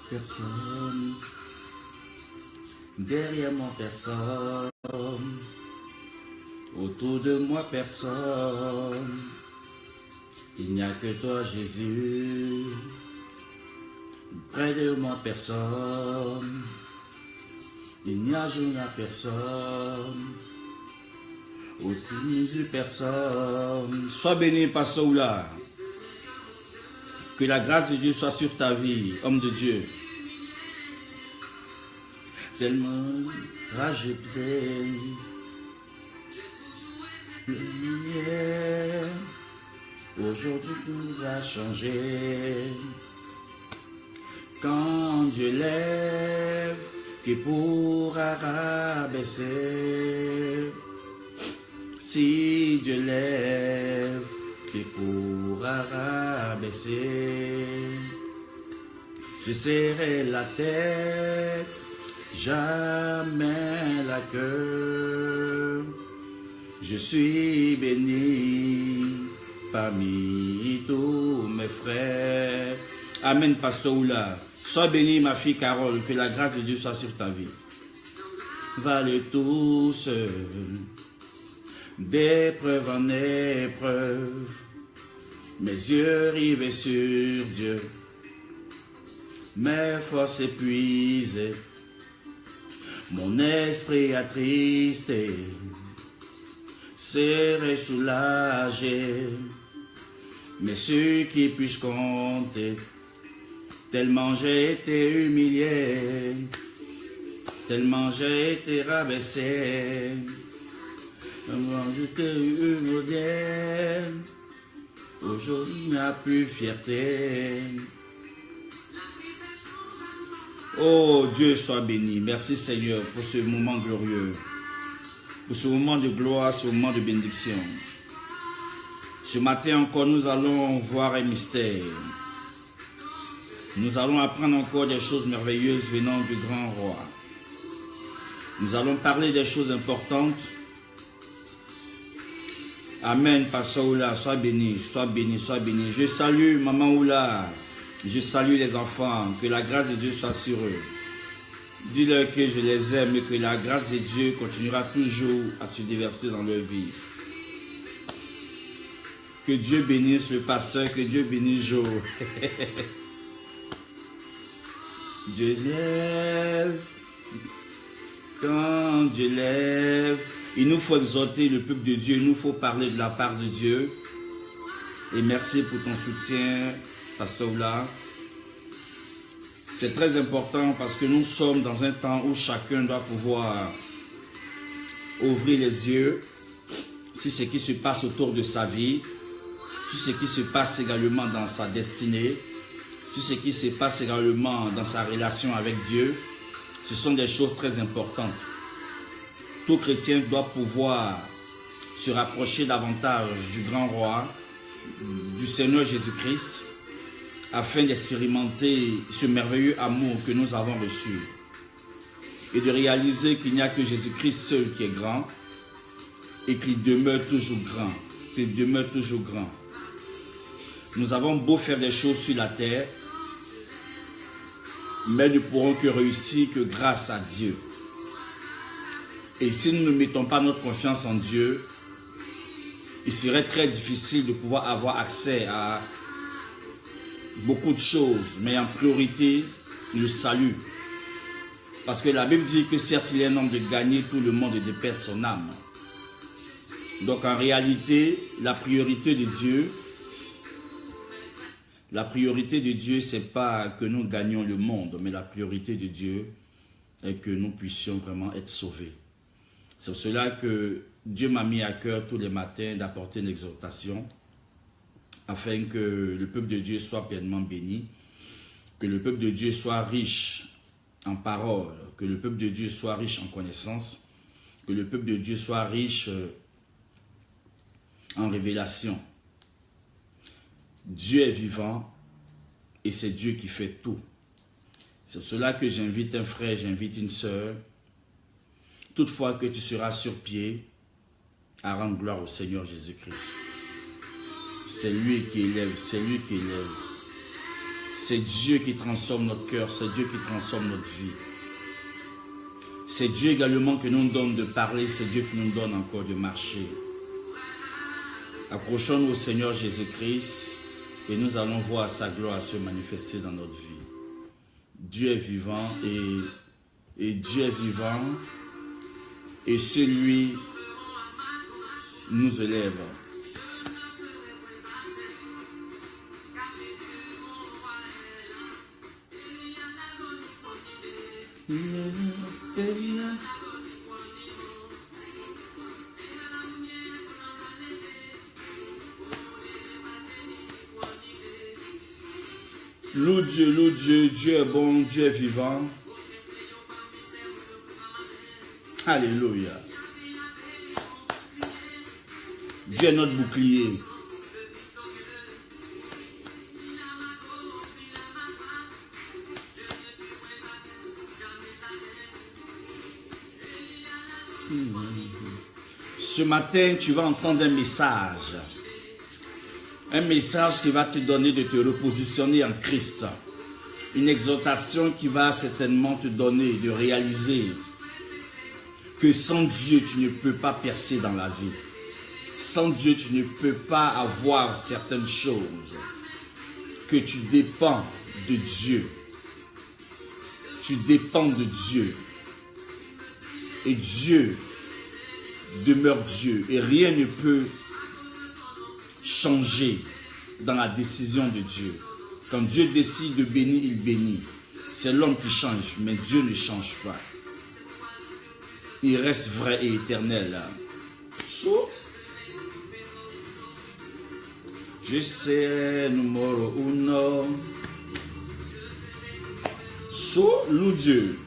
personne. Derrière moi, personne. Autour de moi, personne. Il n'y a que toi, Jésus. Près de moi, personne. Il n'y a personne. Autour de personne. Sois béni, Pasteur Oula. Que la grâce de Dieu soit sur ta vie, homme de Dieu. Tellement rage aujourd'hui tout va changer. Quand Dieu lève, qui pourra rabaisser? Si Dieu lève, qui pourra rabaisser? Je serrai la tête, jamais la queue. Je suis béni parmi tous mes frères. Amen, Pasteur Oula. Sois béni, ma fille Carole, que la grâce de Dieu soit sur ta vie. Va le tout seul, d'épreuve en épreuve. Mes yeux rivés sur Dieu, mes forces épuisées, mon esprit attristé, serré, soulagé, mais ceux qui puis-je compter, tellement j'ai été humilié, tellement j'ai été rabaissé, tellement j'étais humilié, aujourd'hui il n'y a plus fierté. Oh Dieu soit béni, merci Seigneur pour ce moment glorieux, pour ce moment de gloire, ce moment de bénédiction. Ce matin encore nous allons voir un mystère. Nous allons apprendre encore des choses merveilleuses venant du grand roi. Nous allons parler des choses importantes. Amen, Pasteur Oula, sois béni, sois béni, sois béni. Je salue Maman Oula, je salue les enfants, que la grâce de Dieu soit sur eux. Dis-leur que je les aime et que la grâce de Dieu continuera toujours à se déverser dans leur vie. Que Dieu bénisse le pasteur, que Dieu bénisse Joe. Dieu lève, quand Dieu lève, il nous faut exhorter le peuple de Dieu, il nous faut parler de la part de Dieu. Et merci pour ton soutien, Pasteur Oula. C'est très important parce que nous sommes dans un temps où chacun doit pouvoir ouvrir les yeux sur ce qui se passe autour de sa vie, sur ce qui se passe également dans sa destinée, sur ce qui se passe également dans sa relation avec Dieu. Ce sont des choses très importantes. Tout chrétien doit pouvoir se rapprocher davantage du grand roi, du Seigneur Jésus-Christ, afin d'expérimenter ce merveilleux amour que nous avons reçu et de réaliser qu'il n'y a que Jésus-Christ seul qui est grand et qu'il demeure toujours grand, qu'il demeure toujours grand. Nous avons beau faire des choses sur la terre, mais nous ne pourrons que réussir que grâce à Dieu. Et si nous ne mettons pas notre confiance en Dieu, il serait très difficile de pouvoir avoir accès à beaucoup de choses, mais en priorité, le salut. Parce que la Bible dit que certes, il est un homme de gagner tout le monde et de perdre son âme. Donc en réalité, la priorité de Dieu, ce n'est pas que nous gagnions le monde, mais la priorité de Dieu est que nous puissions vraiment être sauvés. C'est pour cela que Dieu m'a mis à cœur tous les matins d'apporter une exhortation afin que le peuple de Dieu soit pleinement béni, que le peuple de Dieu soit riche en paroles, que le peuple de Dieu soit riche en connaissances, que le peuple de Dieu soit riche en révélation. Dieu est vivant et c'est Dieu qui fait tout. C'est pour cela que j'invite un frère, j'invite une sœur, toutefois que tu seras sur pied, à rendre gloire au Seigneur Jésus-Christ. C'est lui qui élève, c'est lui qui élève. C'est Dieu qui transforme notre cœur, c'est Dieu qui transforme notre vie. C'est Dieu également qui nous donne de parler, c'est Dieu qui nous donne encore de marcher. Accrochons-nous au Seigneur Jésus-Christ et nous allons voir sa gloire se manifester dans notre vie. Dieu est vivant et Dieu est vivant et celui nous élève. Loue Dieu, Dieu est bon, Dieu est vivant. Alléluia. Dieu est notre bouclier. Ce matin, tu vas entendre un message. Un message qui va te donner de te repositionner en Christ. Une exhortation qui va certainement te donner de réaliser que sans Dieu, tu ne peux pas percer dans la vie. Sans Dieu, tu ne peux pas avoir certaines choses. Que tu dépends de Dieu. Tu dépends de Dieu. Et Dieu demeure Dieu. Et rien ne peut changer dans la décision de Dieu. Quand Dieu décide de bénir, il bénit. C'est l'homme qui change, mais Dieu ne change pas. Il reste vrai et éternel. So, je sais, numéro uno. So, loue Dieu.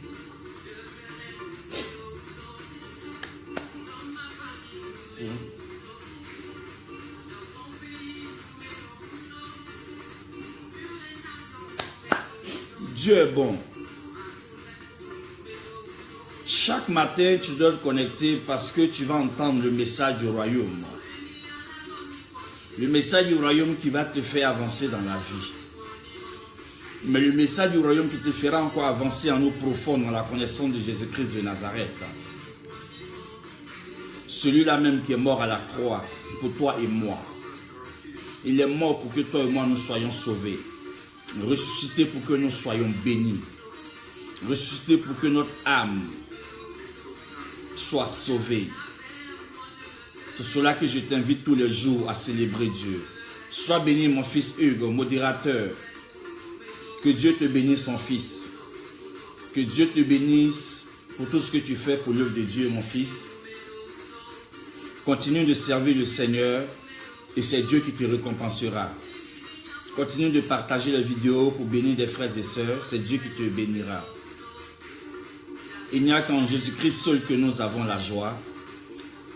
Dieu est bon. Chaque matin, tu dois te connecter parce que tu vas entendre le message du royaume. Le message du royaume qui va te faire avancer dans la vie. Mais le message du royaume qui te fera encore avancer en eau profonde dans la connaissance de Jésus-Christ de Nazareth. Celui-là même qui est mort à la croix pour toi et moi. Il est mort pour que toi et moi nous soyons sauvés. Ressuscité pour que nous soyons bénis. Ressuscité pour que notre âme soit sauvée. C'est cela que je t'invite tous les jours à célébrer Dieu. Sois béni mon fils Hugues, modérateur. Que Dieu te bénisse mon fils. Que Dieu te bénisse pour tout ce que tu fais pour l'œuvre de Dieu mon fils. Continue de servir le Seigneur et c'est Dieu qui te récompensera. Continue de partager la vidéo pour bénir des frères et sœurs. C'est Dieu qui te bénira. Il n'y a qu'en Jésus-Christ seul que nous avons la joie.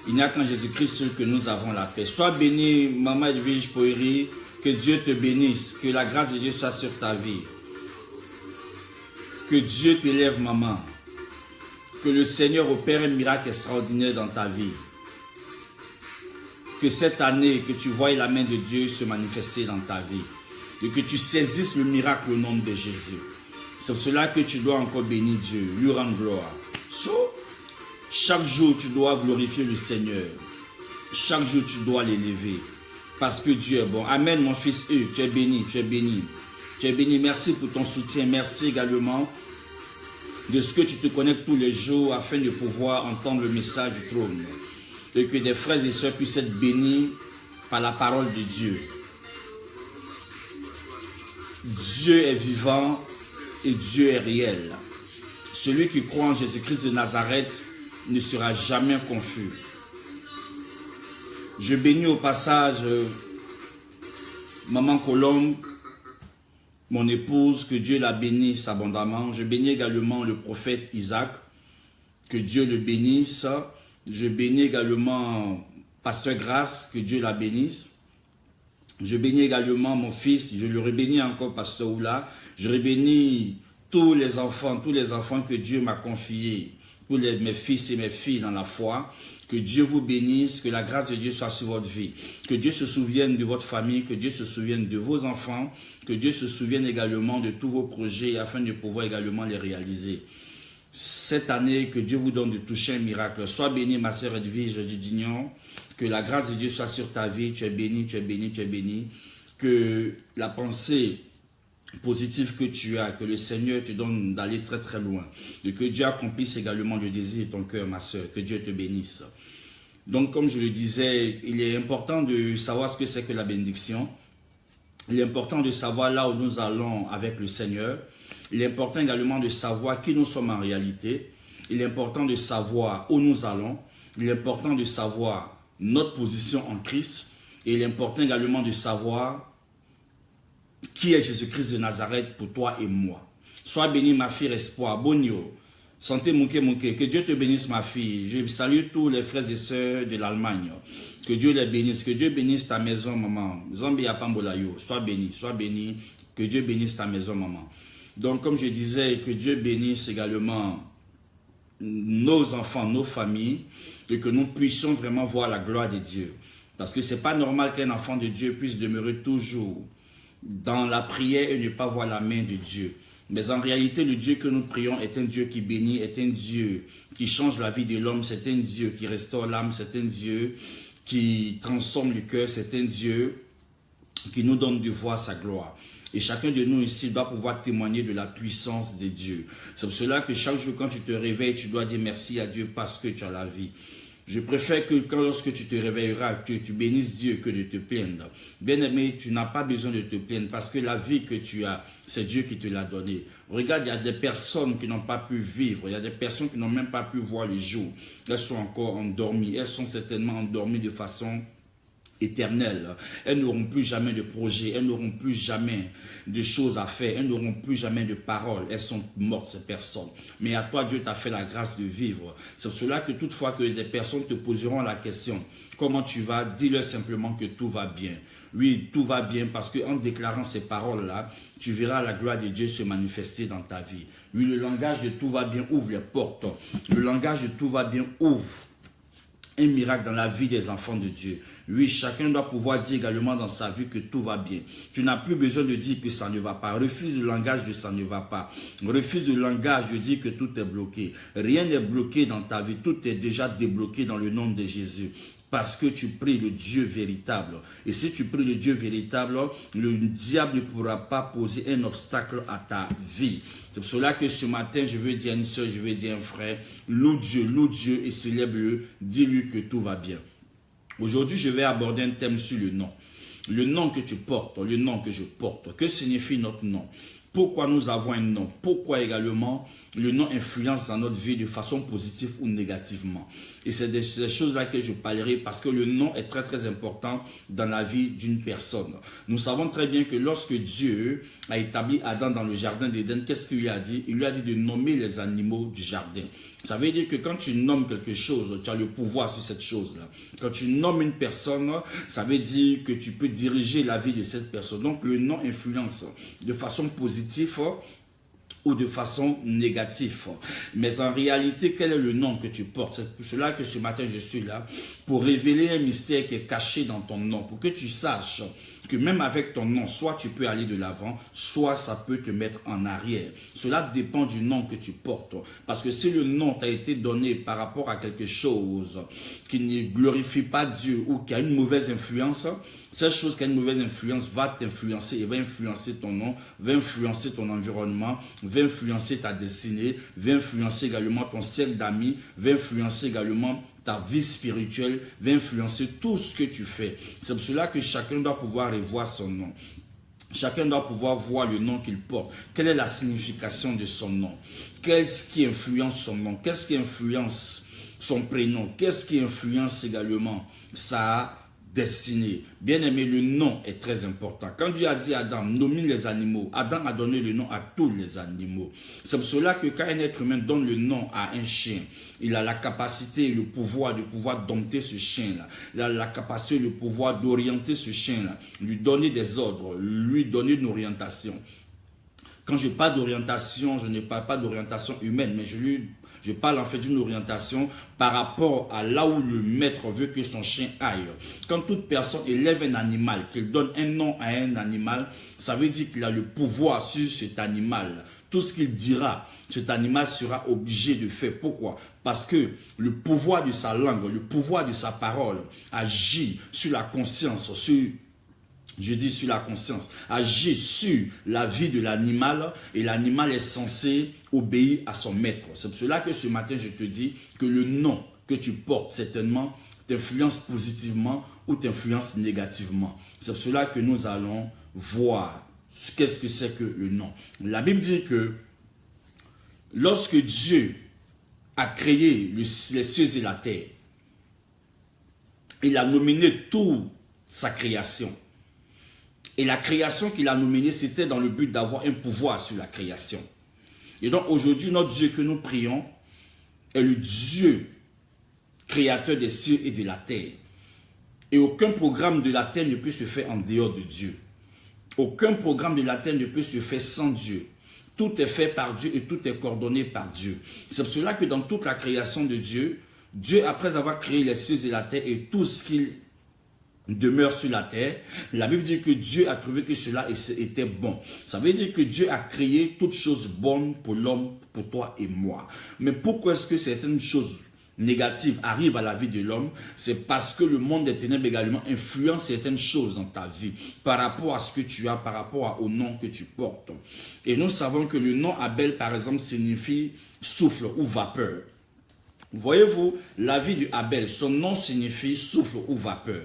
Il n'y a qu'en Jésus-Christ seul que nous avons la paix. Sois béni, Maman Edwige Poiri. Que Dieu te bénisse. Que la grâce de Dieu soit sur ta vie. Que Dieu t'élève, maman. Que le Seigneur opère un miracle extraordinaire dans ta vie. Que cette année, que tu voies la main de Dieu se manifester dans ta vie. Et que tu saisisses le miracle au nom de Jésus. C'est pour cela que tu dois encore bénir Dieu, lui rendre gloire. Chaque jour, tu dois glorifier le Seigneur. Chaque jour, tu dois l'élever. Parce que Dieu est bon. Amen, mon fils Hugues. Tu es béni, tu es béni. Tu es béni. Merci pour ton soutien. Merci également de ce que tu te connectes tous les jours afin de pouvoir entendre le message du trône. Et que des frères et sœurs puissent être bénis par la parole de Dieu. Dieu est vivant et Dieu est réel. Celui qui croit en Jésus-Christ de Nazareth ne sera jamais confus. Je bénis au passage Maman Colombe, mon épouse, que Dieu la bénisse abondamment. Je bénis également le prophète Isaac, que Dieu le bénisse. Je bénis également Pasteur Grâce, que Dieu la bénisse. Je bénis également mon fils, je le bénis encore Pasteur Oula. Je bénis tous les enfants que Dieu m'a confiés, tous mes fils et mes filles dans la foi. Que Que Dieu vous bénisse, que la grâce de Dieu soit sur votre vie. Que Dieu se souvienne de votre famille, que Dieu se souvienne de vos enfants, que Dieu se souvienne également de tous vos projets afin de pouvoir également les réaliser. Cette année, que Dieu vous donne de toucher un miracle. Sois béni, ma sœur Edwige Didignon. Que la grâce de Dieu soit sur ta vie. Tu es béni, tu es béni, tu es béni. Que la pensée positive que tu as, que le Seigneur te donne d'aller très très loin. Et que Dieu accomplisse également le désir de ton cœur, ma sœur. Que Dieu te bénisse. Donc, comme je le disais, il est important de savoir ce que c'est que la bénédiction. Il est important de savoir là où nous allons avec le Seigneur. Il est important également de savoir qui nous sommes en réalité. Il est important de savoir où nous allons. Il est important de savoir notre position en Christ. Et il est important également de savoir qui est Jésus-Christ de Nazareth pour toi et moi. Sois béni, ma fille Espoir. Bonio. Santé Mouké Mouké. Que Dieu te bénisse, ma fille. Je salue tous les frères et sœurs de l'Allemagne. Que Dieu les bénisse. Que Dieu bénisse ta maison, maman. Zambi Apambolayo. Sois béni. Sois béni. Que Dieu bénisse ta maison, maman. Donc, comme je disais, que Dieu bénisse également nos enfants, nos familles, et que nous puissions vraiment voir la gloire de Dieu. Parce que ce n'est pas normal qu'un enfant de Dieu puisse demeurer toujours dans la prière et ne pas voir la main de Dieu. Mais en réalité, le Dieu que nous prions est un Dieu qui bénit, est un Dieu qui change la vie de l'homme, c'est un Dieu qui restaure l'âme, c'est un Dieu qui transforme le cœur, c'est un Dieu qui nous donne de voir sa gloire. Et chacun de nous ici doit pouvoir témoigner de la puissance de Dieu. C'est pour cela que chaque jour quand tu te réveilles, tu dois dire merci à Dieu parce que tu as la vie. Je préfère que lorsque tu te réveilleras, que tu bénisses Dieu que de te plaindre. Bien-aimé, tu n'as pas besoin de te plaindre parce que la vie que tu as, c'est Dieu qui te l'a donnée. Regarde, il y a des personnes qui n'ont pas pu vivre, il y a des personnes qui n'ont même pas pu voir le jour. Elles sont encore endormies, elles sont certainement endormies de façon éternelle. Elles n'auront plus jamais de projet, elles n'auront plus jamais de choses à faire, elles n'auront plus jamais de paroles. Elles sont mortes, ces personnes. Mais à toi, Dieu t'a fait la grâce de vivre. C'est pour cela que toutefois que des personnes te poseront la question, comment tu vas? Dis-leur simplement que tout va bien. Oui, tout va bien parce qu'en déclarant ces paroles-là, tu verras la gloire de Dieu se manifester dans ta vie. Oui, le langage de tout va bien ouvre les portes. Le langage de tout va bien ouvre un miracle dans la vie des enfants de Dieu. Oui, chacun doit pouvoir dire également dans sa vie que tout va bien. Tu n'as plus besoin de dire que ça ne va pas. Refuse le langage de ça ne va pas. Refuse le langage de dire que tout est bloqué. Rien n'est bloqué dans ta vie. Tout est déjà débloqué dans le nom de Jésus. Parce que tu pries le Dieu véritable. Et si tu pries le Dieu véritable, le diable ne pourra pas poser un obstacle à ta vie. C'est pour cela que ce matin, je veux dire à une soeur, je veux dire à un frère, loue Dieu et célèbre-le, dis-lui que tout va bien. Aujourd'hui, je vais aborder un thème sur le nom. Le nom que tu portes, le nom que je porte. Que signifie notre nom? Pourquoi nous avons un nom? Pourquoi également le nom influence dans notre vie de façon positive ou négativement? Et c'est des choses-là que je parlerai parce que le nom est très très important dans la vie d'une personne. Nous savons très bien que lorsque Dieu a établi Adam dans le jardin d'Éden, qu'est-ce qu'il lui a dit? Il lui a dit de nommer les animaux du jardin. Ça veut dire que quand tu nommes quelque chose, tu as le pouvoir sur cette chose-là. Quand tu nommes une personne, ça veut dire que tu peux diriger la vie de cette personne. Donc le nom influence de façon positive ou de façon négative. Mais en réalité, quel est le nom que tu portes? C'est pour cela que ce matin, je suis là pour révéler un mystère qui est caché dans ton nom, pour que tu saches que même avec ton nom, soit tu peux aller de l'avant, soit ça peut te mettre en arrière. Cela dépend du nom que tu portes. Parce que si le nom t'a été donné par rapport à quelque chose qui ne glorifie pas Dieu ou qui a une mauvaise influence, cette chose qui a une mauvaise influence va t'influencer et va influencer ton nom, va influencer ton environnement, va influencer ta destinée, va influencer également ton cercle d'amis, va influencer également ta vie spirituelle, va influencer tout ce que tu fais. C'est pour cela que chacun doit pouvoir revoir son nom. Chacun doit pouvoir voir le nom qu'il porte. Quelle est la signification de son nom? Qu'est-ce qui influence son nom? Qu'est-ce qui influence son prénom? Qu'est-ce qui influence également sa destinée? Bien aimé, le nom est très important. Quand Dieu a dit à Adam, nomme les animaux, Adam a donné le nom à tous les animaux. C'est pour cela que quand un être humain donne le nom à un chien, il a la capacité et le pouvoir de pouvoir dompter ce chien-là. Il a la capacité et le pouvoir d'orienter ce chien-là, lui donner des ordres, lui donner une orientation. Quand je parle d'orientation, je ne parle pas d'orientation humaine, mais Je parle en fait d'une orientation par rapport à là où le maître veut que son chien aille. Quand toute personne élève un animal, qu'il donne un nom à un animal, ça veut dire qu'il a le pouvoir sur cet animal. Tout ce qu'il dira, cet animal sera obligé de faire. Pourquoi? Parce que le pouvoir de sa langue, le pouvoir de sa parole agit sur la conscience, sur la conscience, agit sur la vie de l'animal et l'animal est censé obéir à son maître. C'est pour cela que ce matin, je te dis que le nom que tu portes certainement t'influence positivement ou t'influence négativement. C'est pour cela que nous allons voir qu'est-ce que c'est que le nom. La Bible dit que lorsque Dieu a créé les cieux et la terre, il a nominé toute sa création. Et la création qu'il a nominée, c'était dans le but d'avoir un pouvoir sur la création. Et donc aujourd'hui, notre Dieu que nous prions est le Dieu créateur des cieux et de la terre. Et aucun programme de la terre ne peut se faire en dehors de Dieu. Aucun programme de la terre ne peut se faire sans Dieu. Tout est fait par Dieu et tout est coordonné par Dieu. C'est pour cela que dans toute la création de Dieu, Dieu, après avoir créé les cieux et la terre et tout ce qu'il demeure sur la terre, la Bible dit que Dieu a trouvé que cela était bon. Ça veut dire que Dieu a créé toutes choses bonnes pour l'homme, pour toi et moi. Mais pourquoi est-ce que certaines choses négatives arrivent à la vie de l'homme? C'est parce que le monde des ténèbres également influence certaines choses dans ta vie par rapport à ce que tu as, par rapport au nom que tu portes. Et nous savons que le nom Abel, par exemple, signifie souffle ou vapeur. Voyez-vous, la vie de Abel, son nom signifie souffle ou vapeur.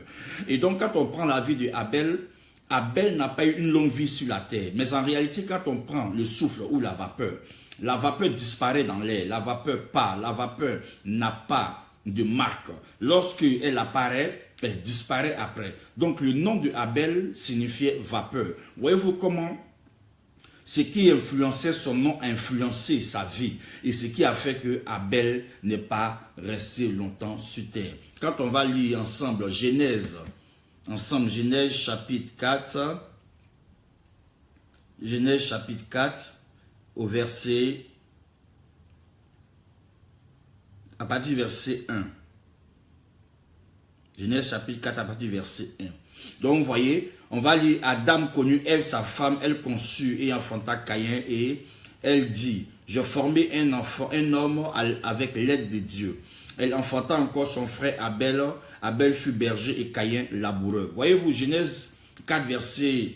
Et donc, quand on prend la vie de Abel, Abel n'a pas eu une longue vie sur la terre. Mais en réalité, quand on prend le souffle ou la vapeur disparaît dans l'air. La vapeur part, la vapeur n'a pas de marque. Lorsqu'elle apparaît, elle disparaît après. Donc, le nom de Abel signifiait vapeur. Voyez-vous comment ce qui influençait son nom a influencé sa vie. Et ce qui a fait que Abel n'est pas resté longtemps sur terre. Quand on va lire ensemble Genèse chapitre 4. Genèse chapitre 4 au verset, à partir du verset 1. Genèse chapitre 4 à partir du verset 1. Donc, vous voyez, on va lire Adam connut Ève, sa femme, elle conçut et enfanta Caïn et elle dit, je formai un enfant, un homme avec l'aide de Dieu. Elle enfanta encore son frère Abel. Abel fut berger et Caïn laboureur. Voyez-vous, Genèse 4, verset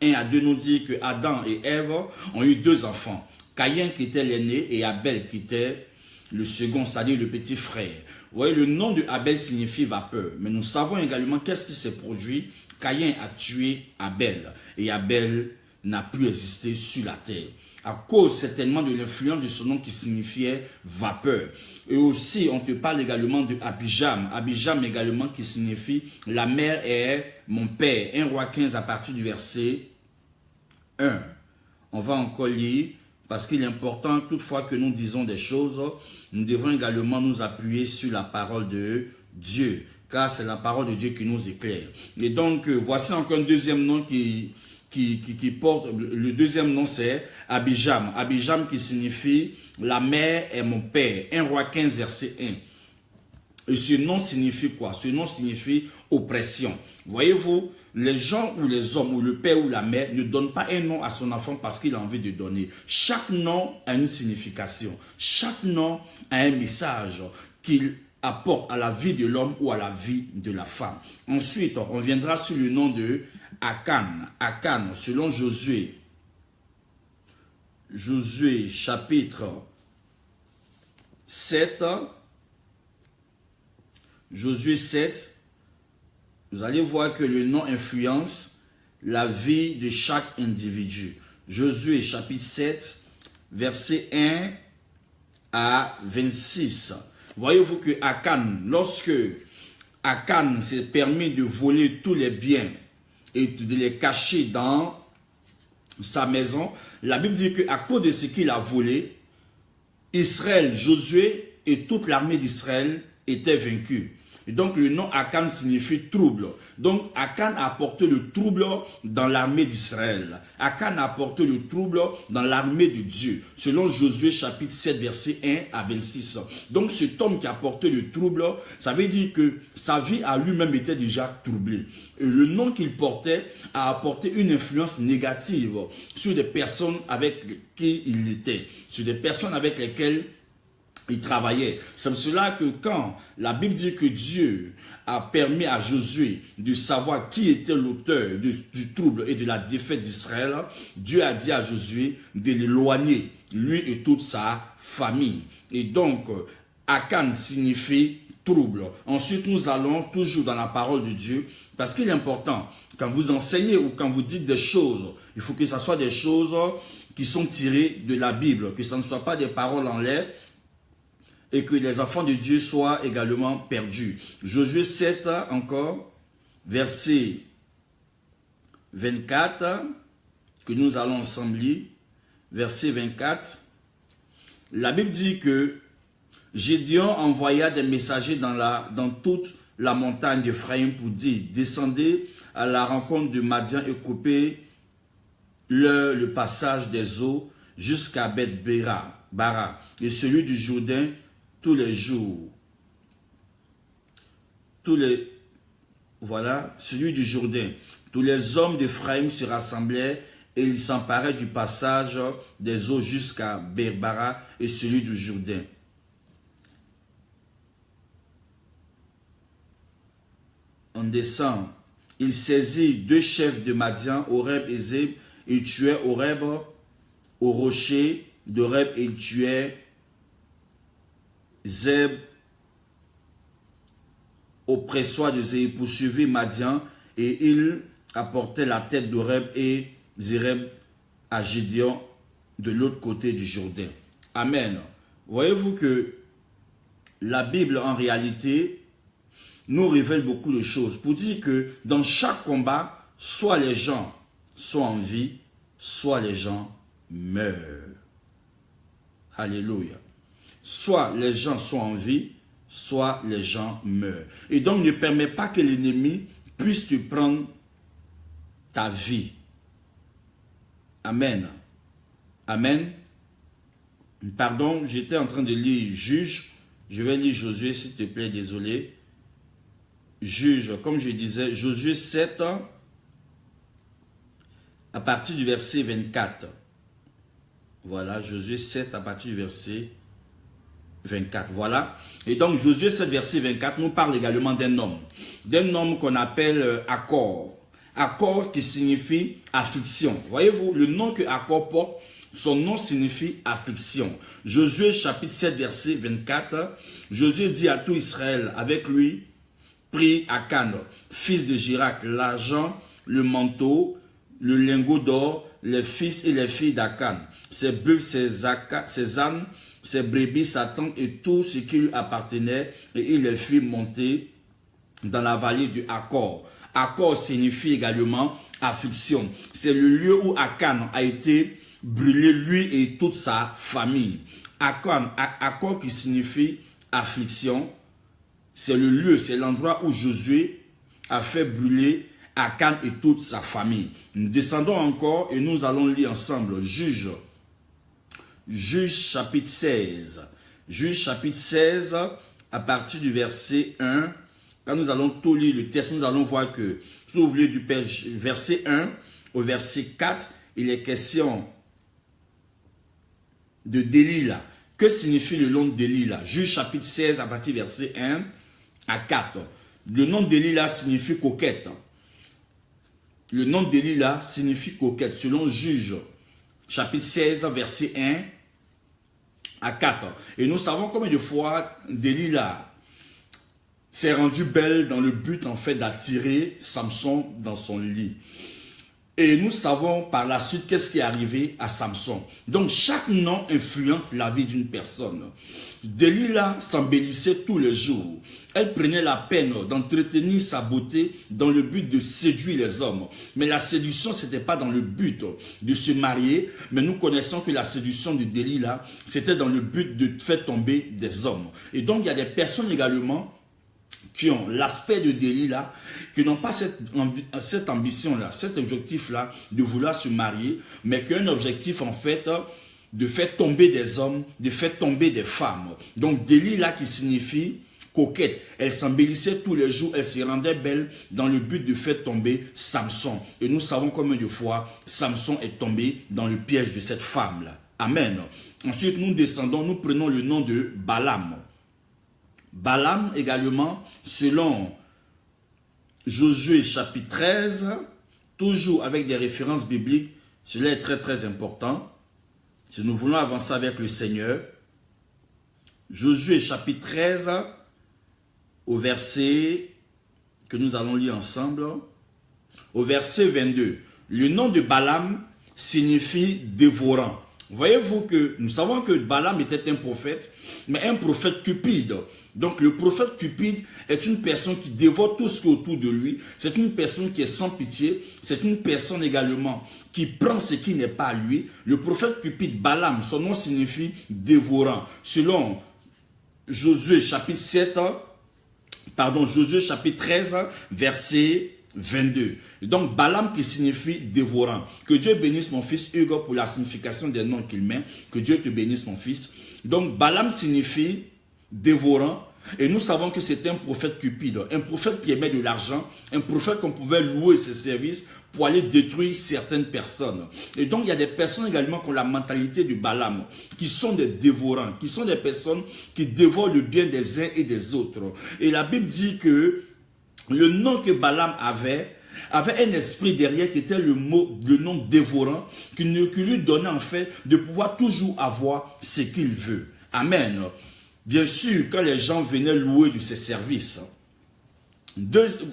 1 à 2 nous dit que Adam et Ève ont eu deux enfants. Caïn qui était l'aîné et Abel qui était le second, c'est-à-dire le petit frère. Vous voyez, le nom de Abel signifie vapeur. Mais nous savons également qu'est-ce qui s'est produit. Caïn a tué Abel. Et Abel n'a plus existé sur la terre. À cause certainement de l'influence de son nom qui signifiait vapeur. Et aussi, on te parle également de Abijam. Abijam également qui signifie la mère est mon père. 1 Roi 15 à partir du verset 1. On va encore lire. Parce qu'il est important, toutefois que nous disons des choses, nous devons également nous appuyer sur la parole de Dieu. Car c'est la parole de Dieu qui nous éclaire. Et donc, voici encore un deuxième nom qui porte, le deuxième nom c'est Abijam. Abijam qui signifie la mère est mon père. 1 Roi 15 verset 1. Et ce nom signifie quoi? Ce nom signifie oppression. Voyez-vous, les gens ou les hommes ou le père ou la mère ne donnent pas un nom à son enfant parce qu'il a envie de donner. Chaque nom a une signification. Chaque nom a un message qu'il apporte à la vie de l'homme ou à la vie de la femme. Ensuite, on viendra sur le nom de Akan. Akan, selon Josué. Josué chapitre 7. Josué 7. Vous allez voir que le nom influence la vie de chaque individu. Josué chapitre 7, verset 1 à 26. Voyez-vous que Akan, lorsque Akan s'est permis de voler tous les biens et de les cacher dans sa maison, la Bible dit qu'à cause de ce qu'il a volé, Israël, Josué et toute l'armée d'Israël étaient vaincus. Et donc le nom Akan signifie trouble. Donc Akan a apporté le trouble dans l'armée d'Israël. Akan a apporté le trouble dans l'armée de Dieu. Selon Josué chapitre 7 verset 1 à 26. Donc cet homme qui a apporté le trouble, ça veut dire que sa vie à lui-même était déjà troublée. Et le nom qu'il portait a apporté une influence négative sur des personnes avec qui il était, sur des personnes avec lesquelles il travaillait. C'est pour cela que quand la Bible dit que Dieu a permis à Josué de savoir qui était l'auteur du trouble et de la défaite d'Israël, Dieu a dit à Josué de l'éloigner, lui et toute sa famille. Et donc, Akan signifie trouble. Ensuite, nous allons toujours dans la parole de Dieu, parce qu'il est important, quand vous enseignez ou quand vous dites des choses, il faut que ce soit des choses qui sont tirées de la Bible, que ce ne soit pas des paroles en l'air, et que les enfants de Dieu soient également perdus. Josué 7 encore, verset 24, que nous allons ensemble lire, verset 24. La Bible dit que Gédéon envoya des messagers dans toute la montagne d'Éphraïm pour dire, descendez à la rencontre de Madian et coupez le passage des eaux jusqu'à Beth-Bara, et celui du Jourdain tous les jours. Celui du Jourdain. Tous les hommes d'Éphraïm se rassemblèrent et ils s'emparaient du passage des eaux jusqu'à Beth-Bara et celui du Jourdain. On descend. Il saisit 2 chefs de Madian, Oreb et Zeb, et il tuait Oreb au rocher d'Oreb et il tuait Zeb au pressoir de Zeb. Il poursuivit Madian et il apportait la tête d'Oreb et Zereb à Gédéon de l'autre côté du Jourdain. Amen. Voyez-vous que la Bible en réalité nous révèle beaucoup de choses pour dire que dans chaque combat, soit les gens sont en vie, soit les gens meurent. Alléluia. Soit les gens sont en vie, soit les gens meurent. Et donc ne permets pas que l'ennemi puisse te prendre ta vie. Amen. Amen. Pardon, j'étais en train de lire Juge. Je vais lire Josué, s'il te plaît, désolé. Juge, comme je disais, Josué 7, à partir du verset 24. Voilà, Josué 7, à partir du verset 24. Voilà. Et donc, Josué 7, verset 24, nous parle également d'un homme qu'on appelle Accord. Accord qui signifie affliction. Voyez-vous, le nom que Accord porte, son nom signifie affliction. Josué chapitre 7, verset 24, Josué dit à tout Israël, avec lui, prit Akan, fils de Girac, l'argent, le manteau, le lingot d'or, les fils et les filles d'Akan, ses bœufs, ses ânes, ses brebis, sa tente et tout ce qui lui appartenait, et il les fit monter dans la vallée du Accord. Accord signifie également affliction. C'est le lieu où Akan a été brûlé, lui et toute sa famille. Accord qui signifie affliction. C'est le lieu, c'est l'endroit où Josué a fait brûler Akan et toute sa famille. Nous descendons encore et nous allons lire ensemble Juge chapitre 16. Juge chapitre 16 à partir du verset 1. Quand nous allons tout lire le texte, nous allons voir que, si vous voulez, du verset 1 au verset 4, il est question de Délila. Que signifie le nom de Délila? Juge chapitre 16 à partir du verset 1 à 4. Le nom de Délila signifie coquette. Le nom de Délila signifie coquette, selon Juge chapitre 16, verset 1 à 4. Et nous savons combien de fois Délila s'est rendue belle dans le but en fait d'attirer Samson dans son lit. Et nous savons par la suite qu'est-ce qui est arrivé à Samson. Donc chaque nom influence la vie d'une personne. Délila s'embellissait tous les jours. Elle prenait la peine d'entretenir sa beauté dans le but de séduire les hommes. Mais la séduction, ce n'était pas dans le but de se marier. Mais nous connaissons que la séduction de Délila, c'était dans le but de faire tomber des hommes. Et donc il y a des personnes également qui ont l'aspect de Delilah, qui n'ont pas cette ambition-là, cet objectif-là de vouloir se marier, mais qui ont un objectif en fait de faire tomber des hommes, de faire tomber des femmes. Donc Delilah qui signifie coquette, elle s'embellissait tous les jours, elle se rendait belle dans le but de faire tomber Samson. Et nous savons combien de fois Samson est tombé dans le piège de cette femme-là. Amen. Ensuite, nous descendons, nous prenons le nom de Balaam. Balaam également, selon Josué chapitre 13, toujours avec des références bibliques, cela est très très important. Si nous voulons avancer avec le Seigneur, Josué chapitre 13, au verset que nous allons lire ensemble, au verset 22. Le nom de Balaam signifie dévorant. Voyez-vous que nous savons que Balaam était un prophète, mais un prophète cupide. Donc le prophète cupide est une personne qui dévore tout ce qui est autour de lui. C'est une personne qui est sans pitié. C'est une personne également qui prend ce qui n'est pas à lui. Le prophète cupide, Balaam, son nom signifie dévorant. Selon Josué chapitre 13, verset 22. Donc Balaam qui signifie dévorant. Que Dieu bénisse mon fils Hugo pour la signification des noms qu'il met. Que Dieu te bénisse mon fils. Donc Balaam signifie dévorant. Et nous savons que c'est un prophète cupide. Un prophète qui aimait de l'argent. Un prophète qu'on pouvait louer ses services pour aller détruire certaines personnes. Et donc il y a des personnes également qui ont la mentalité de Balaam, qui sont des dévorants, qui sont des personnes qui dévorent le bien des uns et des autres. Et la Bible dit que le nom que Balaam avait un esprit derrière qui était le nom dévorant, qui lui donnait en fait de pouvoir toujours avoir ce qu'il veut. Amen. Bien sûr, quand les gens venaient louer de ses services.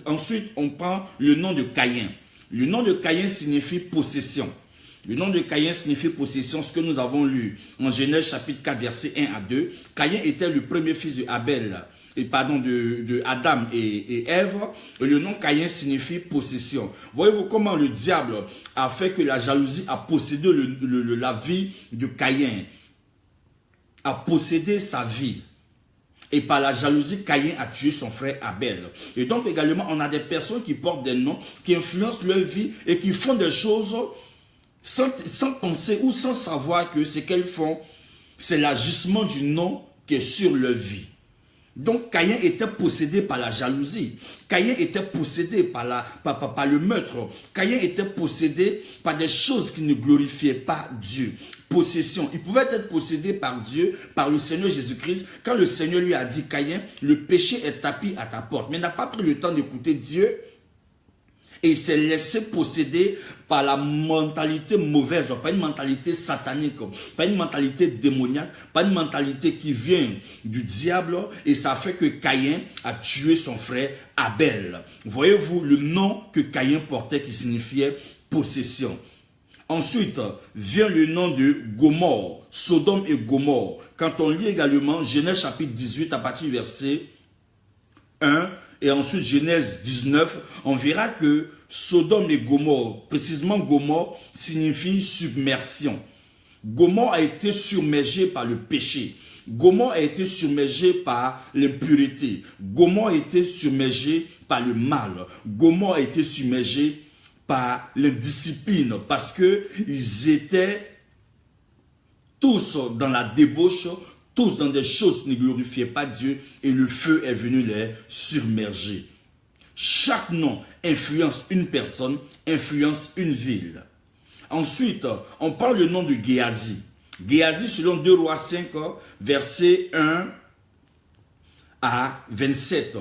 Ensuite, on prend le nom de Caïn. Le nom de Caïn signifie possession. Le nom de Caïn signifie possession, ce que nous avons lu en Genèse chapitre 4, verset 1 à 2. Caïn était le premier fils de Adam et Ève. Et le nom Caïn signifie possession. Voyez-vous comment le diable a fait que la jalousie a possédé la vie de Caïn, a possédé sa vie. Et par la jalousie, Caïn a tué son frère Abel. Et donc également, on a des personnes qui portent des noms, qui influencent leur vie et qui font des choses sans penser ou sans savoir que ce qu'elles font, c'est l'agissement du nom qui est sur leur vie. Donc Caïn était possédé par la jalousie. Caïn était possédé par le meurtre. Caïn était possédé par des choses qui ne glorifiaient pas Dieu. Possession. Il pouvait être possédé par Dieu, par le Seigneur Jésus-Christ, quand le Seigneur lui a dit, Caïn, le péché est tapis à ta porte. Mais il n'a pas pris le temps d'écouter Dieu et il s'est laissé posséder par la mentalité mauvaise, pas une mentalité satanique, pas une mentalité démoniaque, pas une mentalité qui vient du diable, et ça fait que Caïn a tué son frère Abel. Voyez-vous le nom que Caïn portait qui signifiait possession. Ensuite, vient le nom de Gomorrhe, Sodome et Gomorrhe. Quand on lit également Genèse chapitre 18 à partir du verset 1 et ensuite Genèse 19, on verra que Sodome et Gomorrhe, précisément Gomorrhe, signifie submersion. Gomorrhe a été submergé par le péché. Gomorrhe a été submergé par l'impureté. Gomorrhe a été submergé par le mal. Gomorrhe a été submergé par l'indiscipline, parce qu'ils étaient tous dans la débauche, tous dans des choses qui ne glorifiaient pas Dieu, et le feu est venu les submerger. Chaque nom influence une personne, influence une ville. Ensuite, on parle le nom de Géasi. Géasi, selon 2 Rois 5, verset 1 à 27.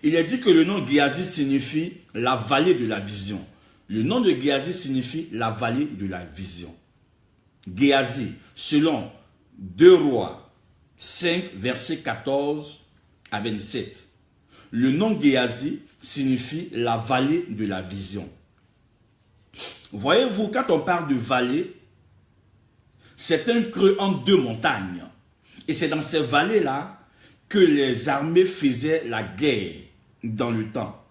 Il est dit que le nom Géasi signifie la vallée de la vision. Le nom de Géasi signifie la vallée de la vision. Géasi, selon 2 Rois 5, verset 14 à 27. Le nom Géasi signifie la vallée de la vision. Voyez-vous, quand on parle de vallée, c'est un creux entre deux montagnes. Et c'est dans ces vallées-là que les armées faisaient la guerre dans le temps.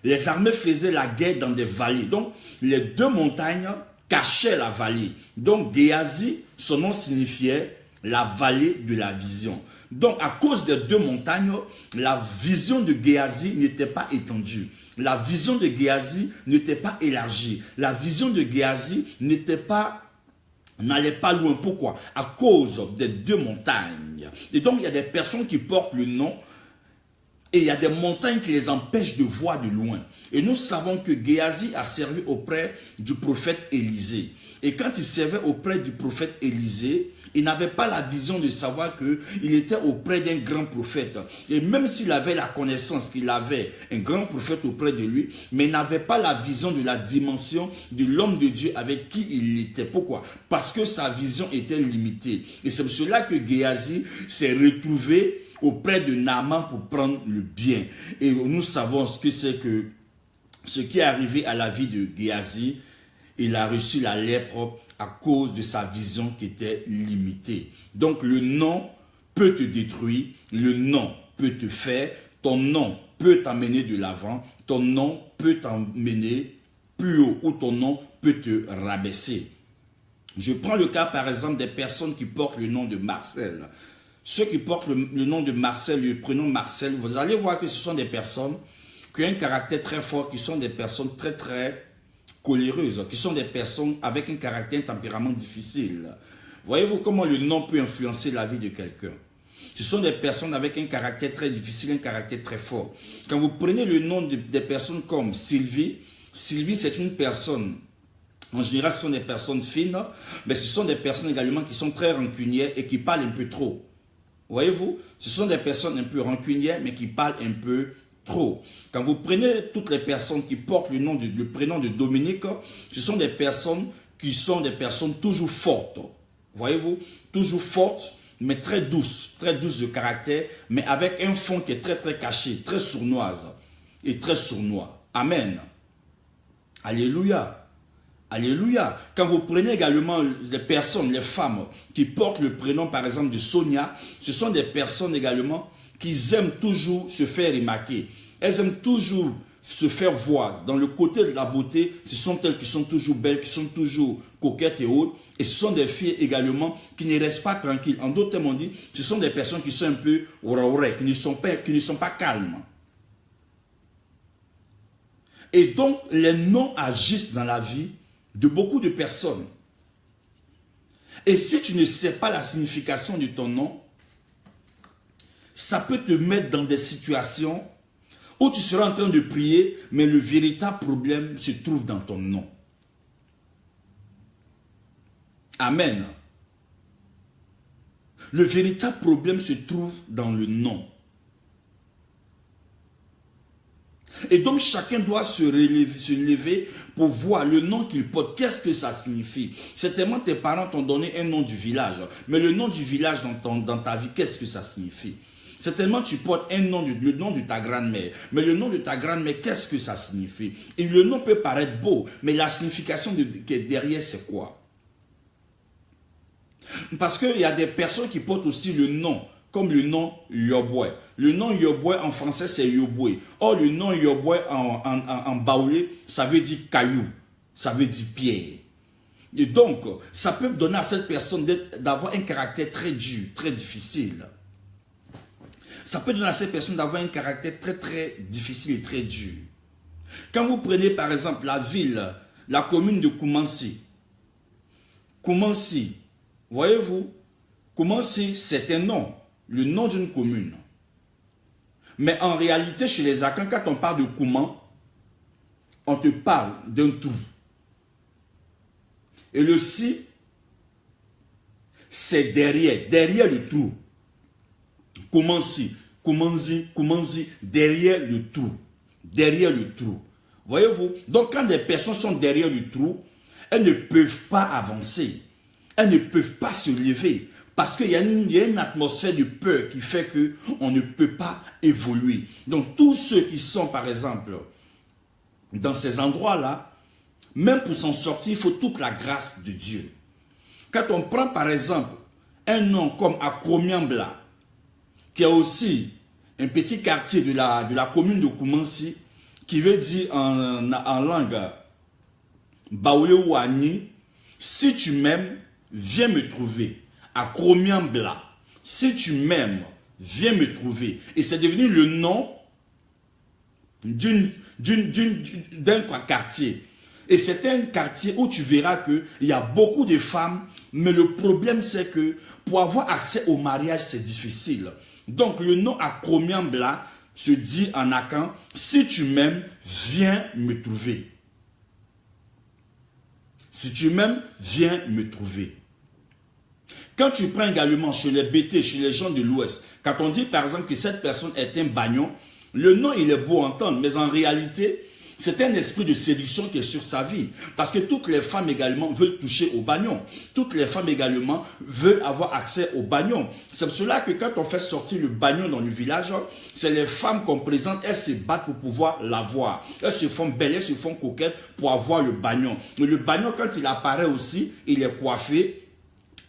Les armées faisaient la guerre dans des vallées. Donc, les deux montagnes cachaient la vallée. Donc, Géasi, son nom signifiait la vallée de la vision. Donc, à cause des deux montagnes, la vision de Géasi n'était pas étendue. La vision de Géasi n'était pas élargie. La vision de Géasi n'allait pas loin. Pourquoi? À cause des deux montagnes. Et donc, il y a des personnes qui portent le nom et il y a des montagnes qui les empêchent de voir de loin. Et nous savons que Géasi a servi auprès du prophète Élisée. Et quand il servait auprès du prophète Élisée, il n'avait pas la vision de savoir qu'il était auprès d'un grand prophète. Et même s'il avait la connaissance qu'il avait un grand prophète auprès de lui, mais il n'avait pas la vision de la dimension de l'homme de Dieu avec qui il était. Pourquoi? Parce que sa vision était limitée. Et c'est pour cela que Géasi s'est retrouvé auprès de Naaman pour prendre le bien. Et nous savons ce que c'est que ce qui est arrivé à la vie de Géasi. Il a reçu la lèpre à cause de sa vision qui était limitée. Donc le nom peut te détruire, le nom peut te faire, ton nom peut t'amener de l'avant, ton nom peut t'emmener plus haut ou ton nom peut te rabaisser. Je prends le cas par exemple des personnes qui portent le nom de Marcel. Ceux qui portent le nom de Marcel, le prénom Marcel, vous allez voir que ce sont des personnes qui ont un caractère très fort, qui sont des personnes très coléreuses, qui sont des personnes avec un caractère, un tempérament difficile. Voyez-vous comment le nom peut influencer la vie de quelqu'un? Ce sont des personnes avec un caractère très difficile, un caractère très fort. Quand vous prenez le nom des personnes comme Sylvie, Sylvie c'est une personne, en général ce sont des personnes fines, mais ce sont des personnes également qui sont très rancunières et qui parlent un peu trop. Voyez-vous? Ce sont des personnes un peu rancunières mais qui parlent un peu trop. Quand vous prenez toutes les personnes qui portent le prénom de Dominique, ce sont des personnes qui sont des personnes toujours fortes. Voyez-vous? Toujours fortes, mais très douces de caractère, mais avec un fond qui est très caché, très sournoise et très sournois. Amen. Alléluia. Alléluia. Quand vous prenez également les personnes, les femmes qui portent le prénom par exemple de Sonia, ce sont des personnes également qui aiment toujours se faire remarquer. Elles aiment toujours se faire voir. Dans le côté de la beauté, ce sont elles qui sont toujours belles, qui sont toujours coquettes et autres. Et ce sont des filles également qui ne restent pas tranquilles. En d'autres termes, on dit, ce sont des personnes qui sont un peu oraorées, qui ne sont pas calmes. Et donc, les noms agissent dans la vie de beaucoup de personnes. Et si tu ne sais pas la signification de ton nom, ça peut te mettre dans des situations où tu seras en train de prier, mais le véritable problème se trouve dans ton nom. Amen. Le véritable problème se trouve dans le nom. Et donc chacun doit se lever pour voir le nom qu'il porte. Qu'est-ce que ça signifie? Certainement tes parents t'ont donné un nom du village. Mais le nom du village dans ta vie, qu'est-ce que ça signifie? Certainement tu portes le nom de ta grand-mère. Mais le nom de ta grand-mère, qu'est-ce que ça signifie? Et le nom peut paraître beau, mais la signification qui est derrière, c'est quoi? Parce qu'il y a des personnes qui portent aussi le nom, comme le nom Yoboué. Le nom Yoboué en français, c'est Yoboué. Or, le nom Yoboué en baoulé, ça veut dire caillou, ça veut dire pierre. Et donc, ça peut donner à cette personne d'avoir un caractère très dur, très difficile. Ça peut donner à cette personne d'avoir un caractère très difficile et très dur. Quand vous prenez par exemple la ville, la commune de Koumansi. Koumansi, voyez-vous, Koumansi c'est un nom, le nom d'une commune. Mais en réalité, chez les Akans, quand on parle de Kouman, on te parle d'un trou. Et le si, c'est derrière le trou. Koumansi, derrière le trou. Derrière le trou. Voyez-vous? Donc quand des personnes sont derrière le trou, elles ne peuvent pas avancer. Elles ne peuvent pas se lever. Parce qu'il y a une atmosphère de peur qui fait qu'on ne peut pas évoluer. Donc tous ceux qui sont par exemple dans ces endroits-là, même pour s'en sortir, il faut toute la grâce de Dieu. Quand on prend par exemple un nom comme Akromiambla, qui a aussi un petit quartier de la commune de Koumansi, qui veut dire en langue Baoulé ou Ani, si tu m'aimes, viens me trouver. Akromiambla, si tu m'aimes, viens me trouver. Et c'est devenu le nom d'un quartier. Et c'est un quartier où tu verras qu'il y a beaucoup de femmes, mais le problème c'est que pour avoir accès au mariage, c'est difficile. Donc le nom Akomiambla se dit en akan, si tu m'aimes, viens me trouver. Si tu m'aimes, viens me trouver. Quand tu prends également chez les BT, chez les gens de l'Ouest, quand on dit par exemple que cette personne est un bagnon, le nom il est beau à entendre, mais en réalité, c'est un esprit de séduction qui est sur sa vie. Parce que toutes les femmes également veulent toucher au bagnon. Toutes les femmes également veulent avoir accès au bagnon. C'est pour cela que quand on fait sortir le bagnon dans le village, c'est les femmes qu'on présente, elles se battent pour pouvoir l'avoir. Elles se font belles, elles se font coquettes pour avoir le bagnon. Mais le bagnon, quand il apparaît aussi, il est coiffé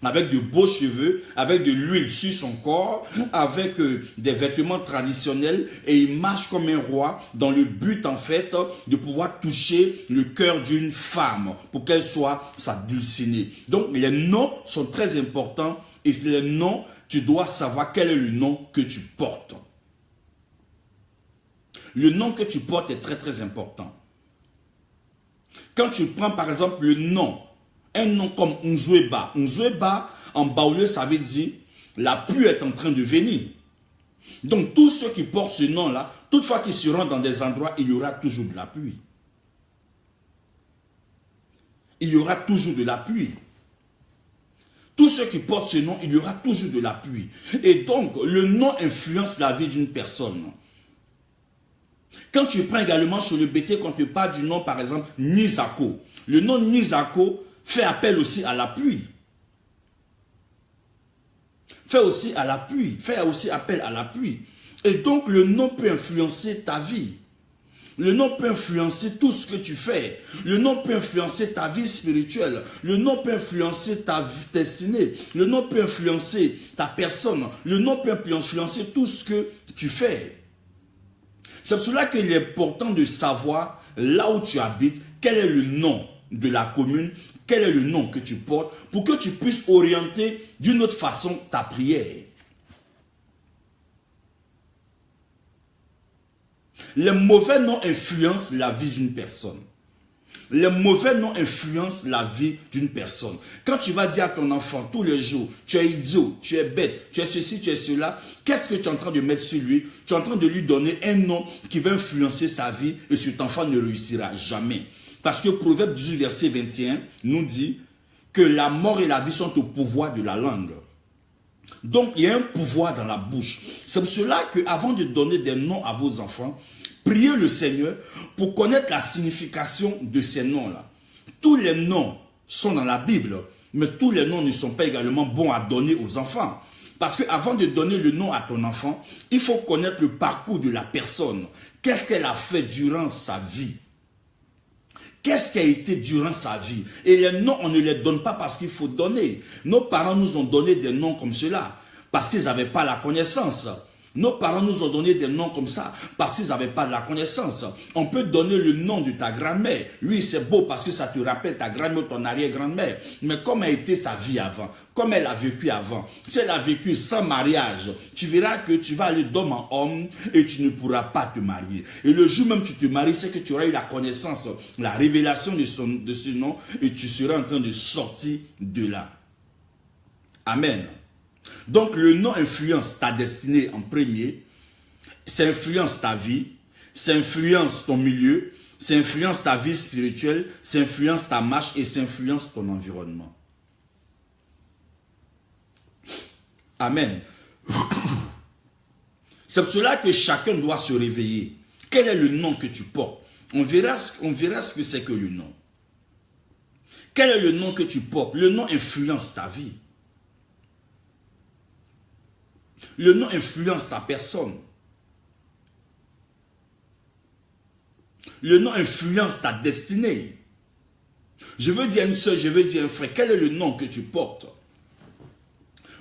avec de beaux cheveux, avec de l'huile sur son corps, avec des vêtements traditionnels, et il marche comme un roi dans le but en fait de pouvoir toucher le cœur d'une femme pour qu'elle soit sa dulcinée. Donc les noms sont très importants et les noms, tu dois savoir quel est le nom que tu portes. Le nom que tu portes est très très important. Quand tu prends par exemple le nom, un nom comme Nzweba. Nzweba, en baoulé, ça veut dire la pluie est en train de venir. Donc, tous ceux qui portent ce nom-là, toutefois qu'ils seront dans des endroits, il y aura toujours de la pluie. Il y aura toujours de la pluie. Tous ceux qui portent ce nom, il y aura toujours de la pluie. Et donc, le nom influence la vie d'une personne. Quand tu prends également sur le BT, quand tu parles du nom, par exemple, Nizako. Le nom Nizako fait appel aussi à la pluie. Fait aussi appel à la pluie. Et donc le nom peut influencer ta vie. Le nom peut influencer tout ce que tu fais. Le nom peut influencer ta vie spirituelle. Le nom peut influencer ta destinée. Le nom peut influencer ta personne. Le nom peut influencer tout ce que tu fais. C'est pour cela qu'il est important de savoir là où tu habites, quel est le nom de la commune, quel est le nom que tu portes, pour que tu puisses orienter d'une autre façon ta prière. Les mauvais noms influencent la vie d'une personne. Les mauvais noms influencent la vie d'une personne. Quand tu vas dire à ton enfant tous les jours, tu es idiot, tu es bête, tu es ceci, tu es cela, qu'est-ce que tu es en train de mettre sur lui? Tu es en train de lui donner un nom qui va influencer sa vie et cet enfant ne réussira jamais. Parce que Proverbe 18, verset 21 nous dit que la mort et la vie sont au pouvoir de la langue. Donc, il y a un pouvoir dans la bouche. C'est pour cela qu'avant de donner des noms à vos enfants, priez le Seigneur pour connaître la signification de ces noms-là. Tous les noms sont dans la Bible, mais tous les noms ne sont pas également bons à donner aux enfants. Parce qu'avant de donner le nom à ton enfant, il faut connaître le parcours de la personne. Qu'est-ce qu'elle a fait durant sa vie? Qu'est-ce qui a été durant sa vie? Et les noms, on ne les donne pas parce qu'il faut donner. Nos parents nous ont donné des noms comme cela, parce qu'ils n'avaient pas la connaissance. Nos parents nous ont donné des noms comme ça, parce qu'ils n'avaient pas la connaissance. On peut donner le nom de ta grand-mère. Oui, c'est beau parce que ça te rappelle ta grand-mère ou ton arrière-grand-mère. Mais comment a été sa vie avant? Comment elle a vécu avant? Si elle a vécu sans mariage, tu verras que tu vas aller d'homme en homme et tu ne pourras pas te marier. Et le jour même où tu te maries, c'est que tu auras eu la connaissance, la révélation de ce nom et tu seras en train de sortir de là. Amen. Donc le nom influence ta destinée en premier, ça influence ta vie, ça influence ton milieu, ça influence ta vie spirituelle, ça influence ta marche et ça influence ton environnement. Amen. C'est pour cela que chacun doit se réveiller. Quel est le nom que tu portes? On verra ce que c'est que le nom. Quel est le nom que tu portes? Le nom influence ta vie. Le nom influence ta personne. Le nom influence ta destinée. Je veux dire à une soeur, je veux dire à un frère, quel est le nom que tu portes?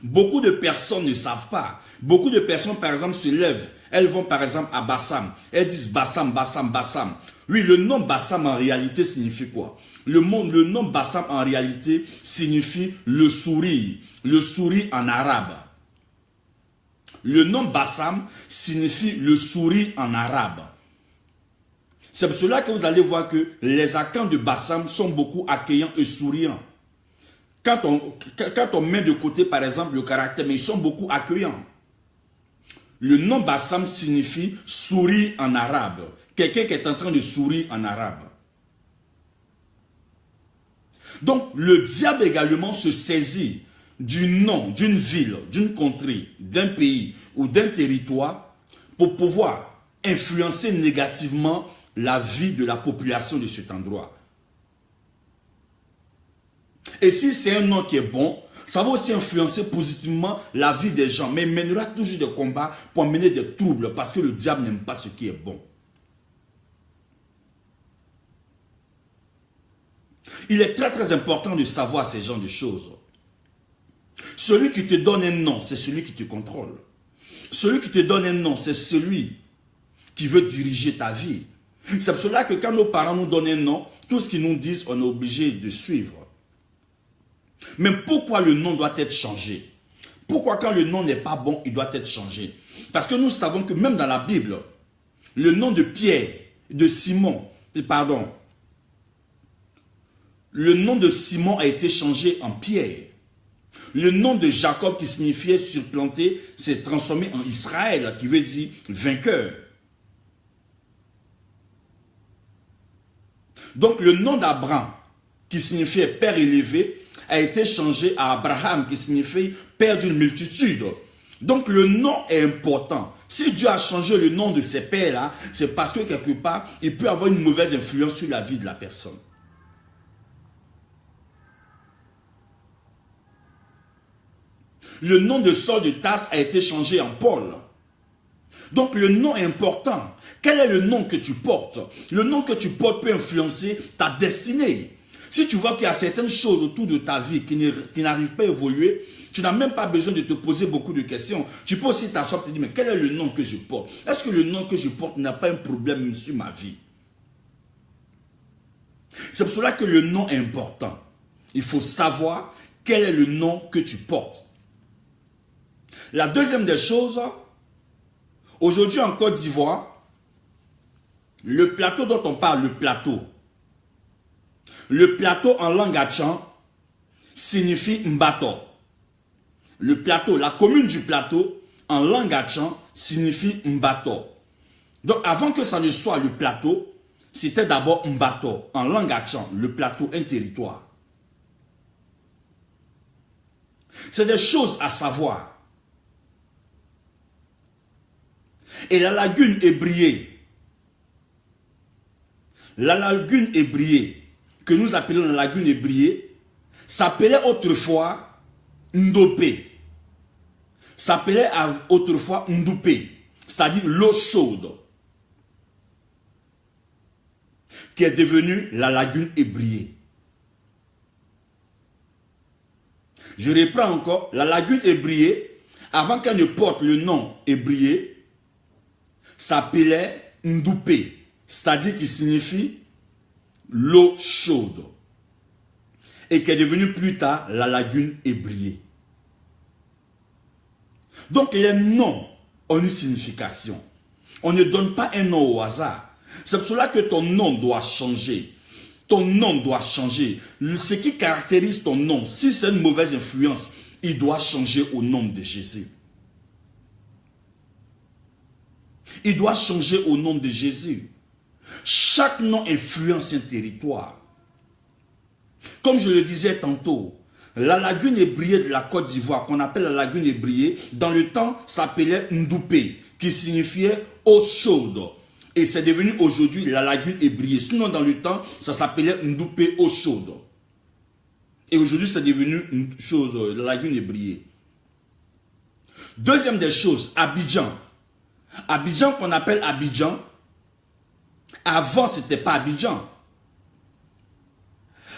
Beaucoup de personnes ne savent pas. Beaucoup de personnes, par exemple, se lèvent. Elles vont, par exemple, à Bassam. Elles disent Bassam, Bassam, Bassam. Oui, le nom Bassam en réalité signifie quoi? Le nom Bassam en réalité signifie le sourire. Le sourire en arabe. Le nom Bassam signifie le sourire en arabe. C'est pour cela que vous allez voir que les Akans de Bassam sont beaucoup accueillants et souriants. Quand on met de côté, par exemple, le caractère, mais ils sont beaucoup accueillants. Le nom Bassam signifie sourire en arabe. Quelqu'un qui est en train de sourire en arabe. Donc, le diable également se saisit du nom d'une ville, d'une contrée, d'un pays ou d'un territoire pour pouvoir influencer négativement la vie de la population de cet endroit. Et si c'est un nom qui est bon, ça va aussi influencer positivement la vie des gens. Mais il mènera toujours des combats pour mener des troubles parce que le diable n'aime pas ce qui est bon. Il est très très important de savoir ces genres de choses. Celui qui te donne un nom, c'est celui qui te contrôle. Celui qui te donne un nom, c'est celui qui veut diriger ta vie. C'est pour cela que quand nos parents nous donnent un nom, tout ce qu'ils nous disent, on est obligé de suivre. Mais pourquoi le nom doit être changé? Pourquoi quand le nom n'est pas bon, il doit être changé? Parce que nous savons que même dans la Bible, le nom de Pierre, de Simon, pardon, le nom de Simon a été changé en Pierre. Le nom de Jacob qui signifiait surplanter s'est transformé en Israël, qui veut dire vainqueur. Donc le nom d'Abraham, qui signifiait père élevé, a été changé à Abraham, qui signifie père d'une multitude. Donc le nom est important. Si Dieu a changé le nom de ses pères-là, c'est parce que quelque part, il peut avoir une mauvaise influence sur la vie de la personne. Le nom de Saul de Tarse a été changé en Paul. Donc le nom est important. Quel est le nom que tu portes? Le nom que tu portes peut influencer ta destinée. Si tu vois qu'il y a certaines choses autour de ta vie qui n'arrivent pas à évoluer, tu n'as même pas besoin de te poser beaucoup de questions. Tu peux aussi t'asseoir et te dire, mais quel est le nom que je porte? Est-ce que le nom que je porte n'a pas un problème sur ma vie? C'est pour cela que le nom est important. Il faut savoir quel est le nom que tu portes. La deuxième des choses, aujourd'hui en Côte d'Ivoire, le plateau dont on parle, le plateau en langue Achan signifie Mbato. Le plateau, la commune du plateau en langue Achan signifie Mbato. Donc avant que ça ne soit le plateau, c'était d'abord Mbato en langue Achan, le plateau, un territoire. C'est des choses à savoir. Et la lagune ébriée, que nous appelons la lagune ébriée, s'appelait autrefois Ndopé. S'appelait autrefois Ndoupé, c'est-à-dire l'eau chaude, qui est devenue la lagune ébriée. Je reprends encore, la lagune ébriée, avant qu'elle ne porte le nom ébriée, s'appelait Ndoupé, c'est-à-dire qui signifie l'eau chaude, et qui est devenue plus tard la lagune ébriée. Donc les noms ont une signification. On ne donne pas un nom au hasard. C'est pour cela que ton nom doit changer. Ton nom doit changer. Ce qui caractérise ton nom, si c'est une mauvaise influence, il doit changer au nom de Jésus. Il doit changer au nom de Jésus. Chaque nom influence un territoire. Comme je le disais tantôt, la lagune ébriée de la Côte d'Ivoire, qu'on appelle la lagune ébriée, dans le temps s'appelait Ndoupé, qui signifiait eau chaude. Et c'est devenu aujourd'hui la lagune ébriée. Sinon, dans le temps, ça s'appelait Ndoupé eau chaude. Et aujourd'hui, c'est devenu une chose, la lagune ébriée. Deuxième des choses, Abidjan. Abidjan qu'on appelle Abidjan, avant c'était pas Abidjan.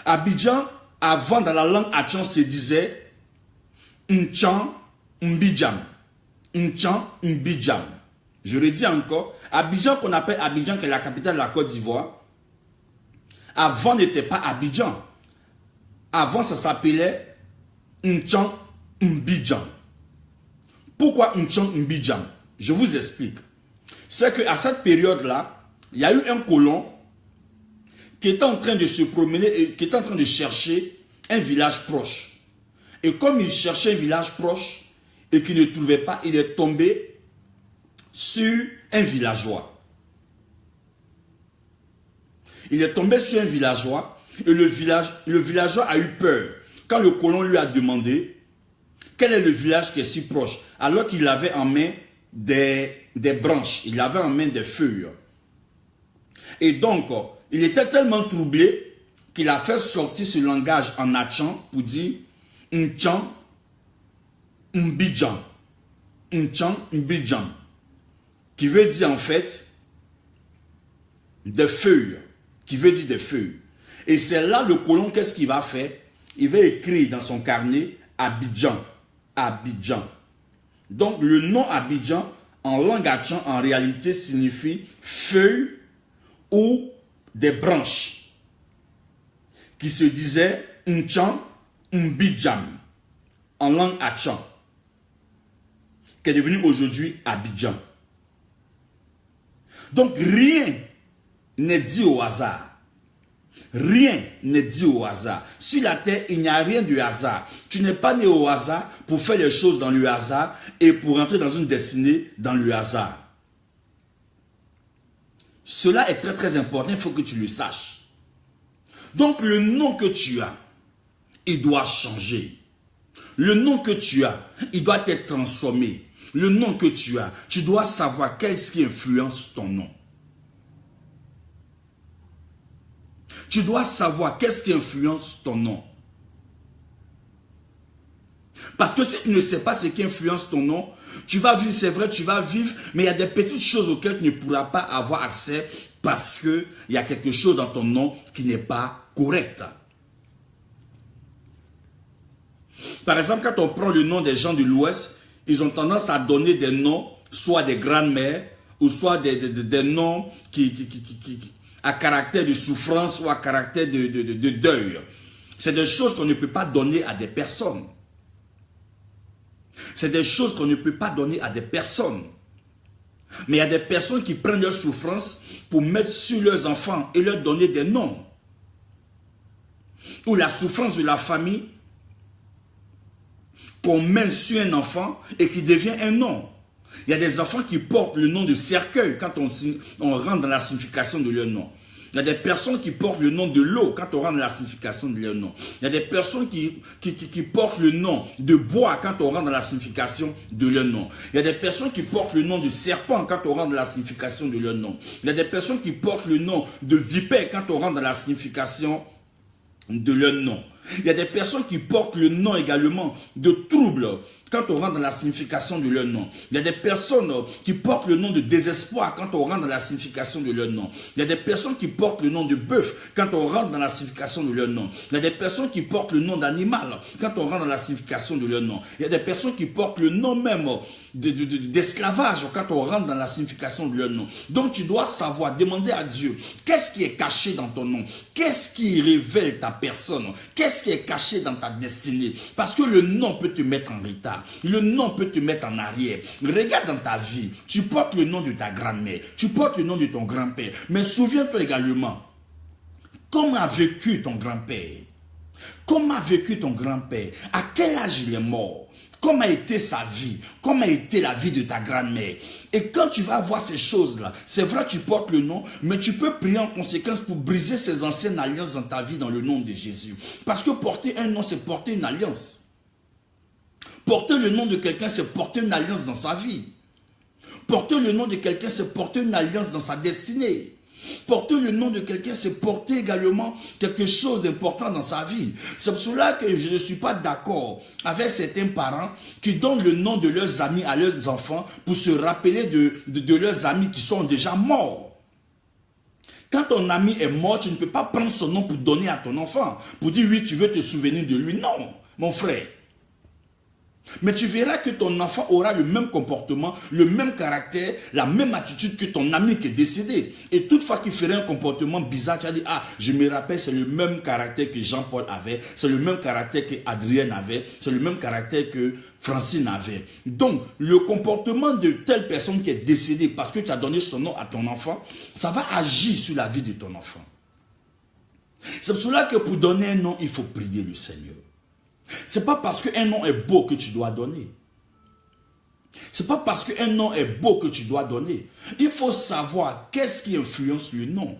Abidjan, avant dans la langue Achan se disait Nchan Mbidjam. Nchan Mbidjam. Je redis encore, Abidjan qu'on appelle Abidjan, qui est la capitale de la Côte d'Ivoire, avant n'était pas Abidjan. Avant ça s'appelait Nchan Mbidjam. Pourquoi Ntchang Mbidjam? Je vous explique. C'est qu'à cette période-là, il y a eu un colon qui était en train de se promener et qui était en train de chercher un village proche. Et comme il cherchait un village proche et qu'il ne trouvait pas, il est tombé sur un villageois. Il est tombé sur un villageois et le villageois a eu peur quand le colon lui a demandé quel est le village qui est si proche, alors qu'il avait en main des branches, il avait en main des feuilles. Et donc, il était tellement troublé qu'il a fait sortir ce langage en Achan pour dire Ntchang Mbidjam. Ntchang Mbidjam. Qui veut dire en fait des feuilles. Qui veut dire des feuilles. Et c'est là le colon, qu'est-ce qu'il va faire? Il va écrire dans son carnet Abidjan. Abidjan. Donc le nom Abidjan en langue Achan en réalité signifie feuille ou des branches qui se disait Ntchang Mbidjam en langue Achan qui est devenu aujourd'hui Abidjan. Donc rien n'est dit au hasard. Rien n'est dit au hasard. Sur la terre, il n'y a rien de hasard. Tu n'es pas né au hasard pour faire les choses dans le hasard et pour entrer dans une destinée dans le hasard. Cela est très très important, il faut que tu le saches. Donc le nom que tu as, il doit changer. Le nom que tu as, il doit être transformé. Le nom que tu as, tu dois savoir qu'est-ce qui influence ton nom. Tu dois savoir qu'est-ce qui influence ton nom. Parce que si tu ne sais pas ce qui influence ton nom, tu vas vivre, c'est vrai, tu vas vivre, mais il y a des petites choses auxquelles tu ne pourras pas avoir accès parce qu'il y a quelque chose dans ton nom qui n'est pas correct. Par exemple, quand on prend le nom des gens de l'Ouest, ils ont tendance à donner des noms, soit des grandes-mères, ou soit des noms à caractère de souffrance ou à caractère de deuil. C'est des choses qu'on ne peut pas donner à des personnes. C'est des choses qu'on ne peut pas donner à des personnes. Mais il y a des personnes qui prennent leur souffrance pour mettre sur leurs enfants et leur donner des noms. Ou la souffrance de la famille qu'on met sur un enfant et qui devient un nom. Il y a des enfants qui portent le nom de cercueil quand on rentre dans la signification de leur nom. Il y a des personnes qui portent le nom de l'eau quand on rentre dans la signification de leur nom. Il y a des personnes qui portent le nom de bois quand on rentre dans la signification de leur nom. Il y a des personnes qui portent le nom de serpent quand on rentre dans la signification de leur nom. Il y a des personnes qui portent le nom de vipère quand on rentre dans la signification de leur nom. Il y a des personnes qui portent le nom également de trouble quand on rentre dans la signification de leur nom. Il y a des personnes qui portent le nom de désespoir quand on rentre dans la signification de leur nom. Il y a des personnes qui portent le nom de bœuf quand on rentre dans la signification de leur nom. Il y a des personnes qui portent le nom d'animal quand on rentre dans la signification de leur nom. Il y a des personnes qui portent le nom même d'esclavage quand on rentre dans la signification de leur nom. Donc tu dois savoir, demander à Dieu, qu'est-ce qui est caché dans ton nom? Qu'est-ce qui révèle ta personne? Qu'est-ce qui est caché dans ta destinée? Parce que le nom peut te mettre en retard. Le nom peut te mettre en arrière. Regarde dans ta vie. Tu portes le nom de ta grand-mère. Tu portes le nom de ton grand-père. Mais souviens-toi également, comment a vécu ton grand-père? Comment a vécu ton grand-père? À quel âge il est mort? Comment a été sa vie? Comment a été la vie de ta grand-mère? Et quand tu vas voir ces choses-là, c'est vrai, tu portes le nom, mais tu peux prier en conséquence pour briser ces anciennes alliances dans ta vie dans le nom de Jésus. Parce que porter un nom, c'est porter une alliance. Porter le nom de quelqu'un, c'est porter une alliance dans sa vie. Porter le nom de quelqu'un, c'est porter une alliance dans sa destinée. Porter le nom de quelqu'un, c'est porter également quelque chose d'important dans sa vie. C'est pour cela que je ne suis pas d'accord avec certains parents qui donnent le nom de leurs amis à leurs enfants pour se rappeler de leurs amis qui sont déjà morts. Quand ton ami est mort, tu ne peux pas prendre son nom pour donner à ton enfant, pour dire oui, tu veux te souvenir de lui. Non, mon frère. Mais tu verras que ton enfant aura le même comportement, le même caractère, la même attitude que ton ami qui est décédé. Et toutefois qu'il ferait un comportement bizarre, tu as dit, ah, je me rappelle, c'est le même caractère que Jean-Paul avait, c'est le même caractère que Adrienne avait, c'est le même caractère que Francine avait. Donc, le comportement de telle personne qui est décédée parce que tu as donné son nom à ton enfant, ça va agir sur la vie de ton enfant. C'est pour cela que pour donner un nom, il faut prier le Seigneur. Ce n'est pas parce qu'un nom est beau que tu dois donner. Ce n'est pas parce qu'un nom est beau que tu dois donner. Il faut savoir qu'est-ce qui influence le nom.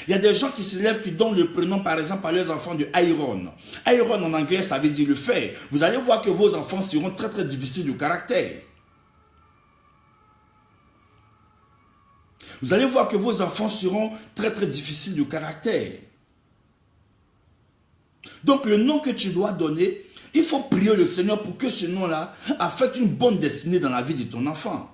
Il y a des gens qui se lèvent, qui donnent le prénom, par exemple, à leurs enfants de Iron. Iron en anglais, ça veut dire le fer. Vous allez voir que vos enfants seront très très difficiles de caractère. Vous allez voir que vos enfants seront très très difficiles de caractère. Donc le nom que tu dois donner, il faut prier le Seigneur pour que ce nom-là affecte une bonne destinée dans la vie de ton enfant.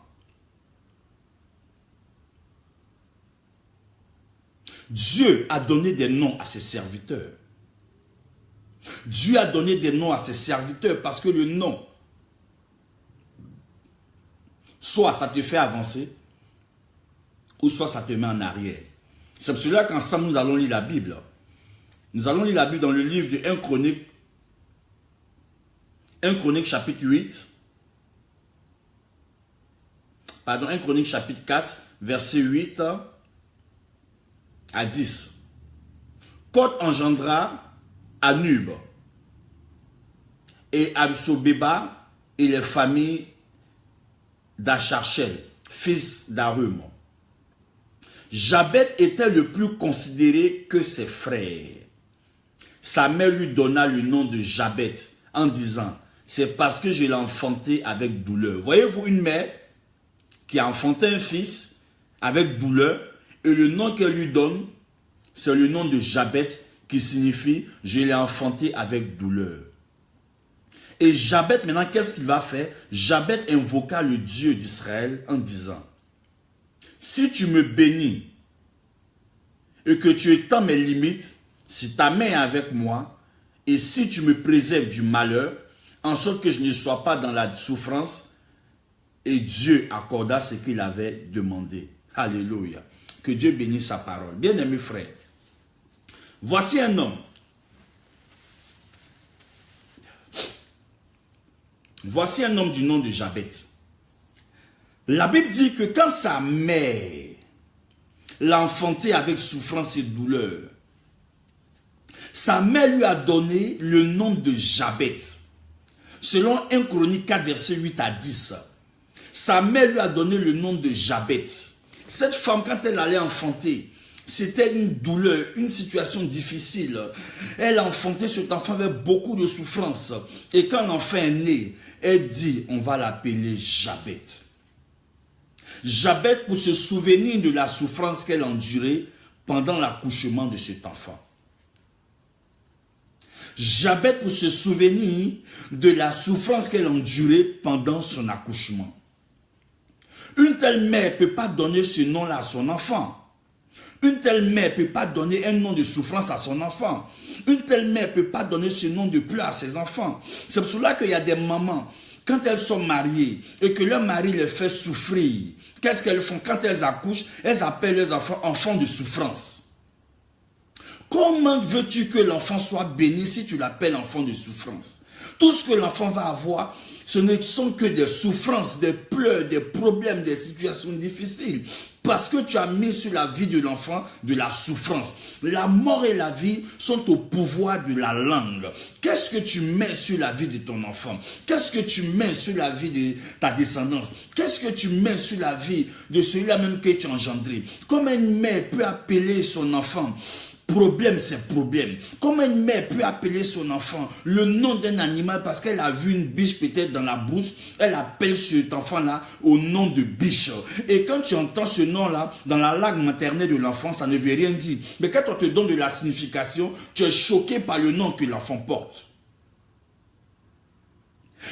Dieu a donné des noms à ses serviteurs. Dieu a donné des noms à ses serviteurs parce que le nom, soit ça te fait avancer, ou soit ça te met en arrière. C'est pour cela qu'ensemble nous allons lire la Bible. Nous allons lire la Bible dans le livre de 1 Chronique chapitre 8. Pardon, 1 Chronique chapitre 4, verset 8 à 10. Côte engendra Anub et Absobeba et les familles d'Acharchel, fils d'Arum. Jabet était le plus considéré que ses frères. Sa mère lui donna le nom de Jabet en disant, c'est parce que je l'ai enfanté avec douleur. Voyez-vous une mère qui a enfanté un fils avec douleur et le nom qu'elle lui donne, c'est le nom de Jabet qui signifie je l'ai enfanté avec douleur. Et Jabet, maintenant, qu'est-ce qu'il va faire? Jabet invoqua le Dieu d'Israël en disant, si tu me bénis et que tu étends mes limites, si ta main est avec moi, et si tu me préserves du malheur, en sorte que je ne sois pas dans la souffrance, et Dieu accorda ce qu'il avait demandé. Alléluia. Que Dieu bénisse sa parole. Bien-aimés frères, voici un homme. Voici un homme du nom de Jabet. La Bible dit que quand sa mère l'a enfanté avec souffrance et douleur, sa mère lui a donné le nom de Jabet. Selon 1 Chronique 4, verset 8 à 10, sa mère lui a donné le nom de Jabet. Cette femme, quand elle allait enfanter, c'était une douleur, une situation difficile. Elle a enfanté cet enfant avec beaucoup de souffrance. Et quand l'enfant est né, elle dit, on va l'appeler Jabet. Jabet pour se souvenir de la souffrance qu'elle a endurée pendant l'accouchement de cet enfant. Jabet pour se souvenir de la souffrance qu'elle a endurée pendant son accouchement. Une telle mère ne peut pas donner ce nom-là à son enfant. Une telle mère ne peut pas donner un nom de souffrance à son enfant. Une telle mère ne peut pas donner ce nom de pleurs à ses enfants. C'est pour cela qu'il y a des mamans, quand elles sont mariées et que leur mari les fait souffrir, qu'est-ce qu'elles font? Quand elles accouchent, elles appellent leurs enfants enfants de souffrance. Comment veux-tu que l'enfant soit béni si tu l'appelles enfant de souffrance? Tout ce que l'enfant va avoir, ce ne sont que des souffrances, des pleurs, des problèmes, des situations difficiles. Parce que tu as mis sur la vie de l'enfant de la souffrance. La mort et la vie sont au pouvoir de la langue. Qu'est-ce que tu mets sur la vie de ton enfant? Qu'est-ce que tu mets sur la vie de ta descendance? Qu'est-ce que tu mets sur la vie de celui-là même que tu as engendré? Comment une mère peut appeler son enfant? Problème, c'est problème. Comment une mère peut appeler son enfant le nom d'un animal parce qu'elle a vu une biche peut-être dans la brousse, elle appelle cet enfant-là au nom de biche. Et quand tu entends ce nom-là dans la langue maternelle de l'enfant, ça ne veut rien dire. Mais quand on te donne de la signification, tu es choqué par le nom que l'enfant porte.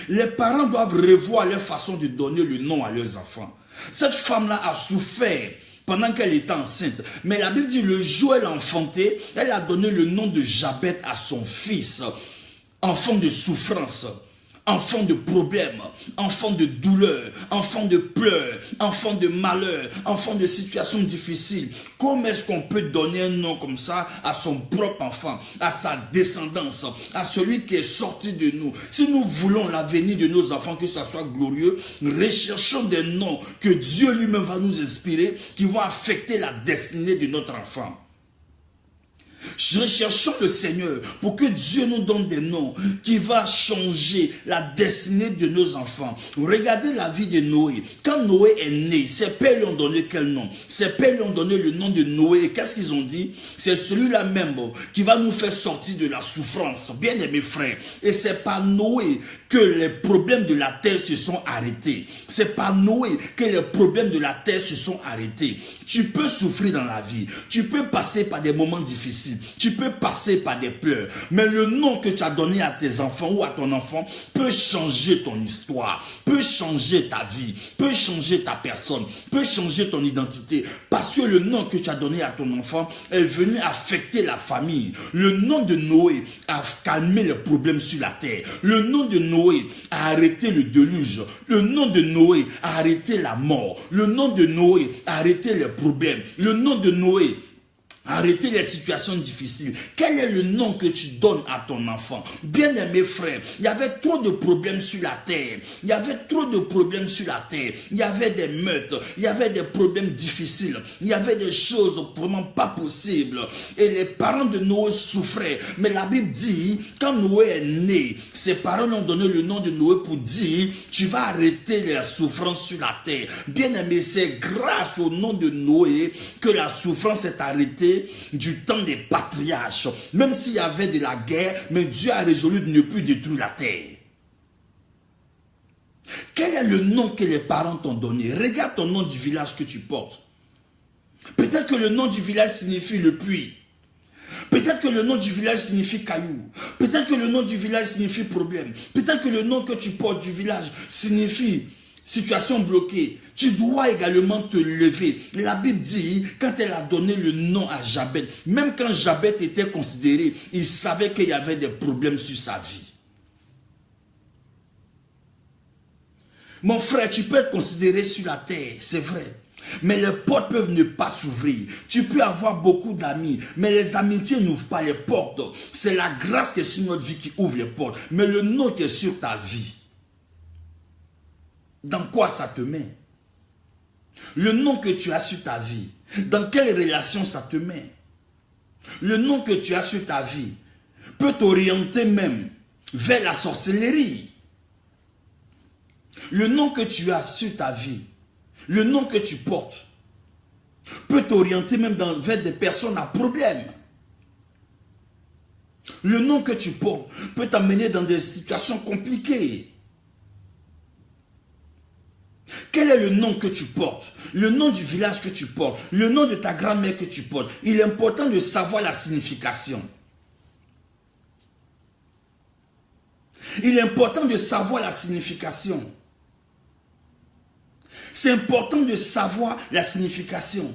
Les parents doivent revoir leur façon de donner le nom à leurs enfants. Cette femme-là a souffert pendant qu'elle était enceinte. Mais la Bible dit, le jour où elle a enfanté, elle a donné le nom de Jabet à son fils. enfant de souffrance, enfant de problèmes, enfant de douleur, enfant de pleurs, enfant de malheur, enfant de situations difficiles. Comment est-ce qu'on peut donner un nom comme ça à son propre enfant, à sa descendance, à celui qui est sorti de nous? Si nous voulons l'avenir de nos enfants, que ça soit glorieux, recherchons des noms que Dieu lui-même va nous inspirer, qui vont affecter la destinée de notre enfant. Recherchons le Seigneur pour que Dieu nous donne des noms qui vont changer la destinée de nos enfants. Regardez la vie de Noé. Quand Noé est né, ses pères lui ont donné quel nom? Ses pères lui ont donné le nom de Noé. Et qu'est-ce qu'ils ont dit? C'est celui-là même qui va nous faire sortir de la souffrance. Bien aimés frères. Et c'est par Noé que les problèmes de la terre se sont arrêtés. C'est par Noé que les problèmes de la terre se sont arrêtés. Tu peux souffrir dans la vie. Tu peux passer par des moments difficiles. Tu peux passer par des pleurs. Mais le nom que tu as donné à tes enfants ou à ton enfant peut changer ton histoire, peut changer ta vie, peut changer ta personne, peut changer ton identité. Parce que le nom que tu as donné à ton enfant est venu affecter la famille. Le nom de Noé a calmé les problèmes sur la terre. Le nom de Noé a arrêté le déluge. Le nom de Noé a arrêté la mort. Le nom de Noé a arrêté les problèmes. Le nom de Noé arrêter les situations difficiles. Quel est le nom que tu donnes à ton enfant? Bien aimé frère, il y avait trop de problèmes sur la terre. Il y avait trop de problèmes sur la terre. Il y avait des meurtres. Il y avait des problèmes difficiles. Il y avait des choses vraiment pas possibles. Et les parents de Noé souffraient. Mais la Bible dit, quand Noé est né, ses parents lui ont donné le nom de Noé pour dire, tu vas arrêter les souffrances sur la terre. Bien aimé, c'est grâce au nom de Noé que la souffrance est arrêtée du temps des patriarches. Même s'il y avait de la guerre, mais Dieu a résolu de ne plus détruire la terre. Quel est le nom que les parents t'ont donné? Regarde ton nom du village que tu portes. Peut-être que le nom du village signifie le puits. Peut-être que le nom du village signifie caillou. Peut-être que le nom du village signifie problème. Peut-être que le nom que tu portes du village signifie situation bloquée. Tu dois également te lever. La Bible dit, quand elle a donné le nom à Jabet, même quand Jabet était considéré, il savait qu'il y avait des problèmes sur sa vie. Mon frère, tu peux être considéré sur la terre, c'est vrai. Mais les portes peuvent ne pas s'ouvrir. Tu peux avoir beaucoup d'amis, mais les amitiés n'ouvrent pas les portes. C'est la grâce qui est sur notre vie qui ouvre les portes. Mais le nom qui est sur ta vie, dans quoi ça te met? Le nom que tu as sur ta vie, dans quelle relation ça te met? Le nom que tu as sur ta vie peut t'orienter même vers la sorcellerie. Le nom que tu as sur ta vie, le nom que tu portes, peut t'orienter même vers des personnes à problème. Le nom que tu portes peut t'amener dans des situations compliquées. Quel est le nom que tu portes? Le nom du village que tu portes? Le nom de ta grand-mère que tu portes? Il est important de savoir la signification. Il est important de savoir la signification. C'est important de savoir la signification.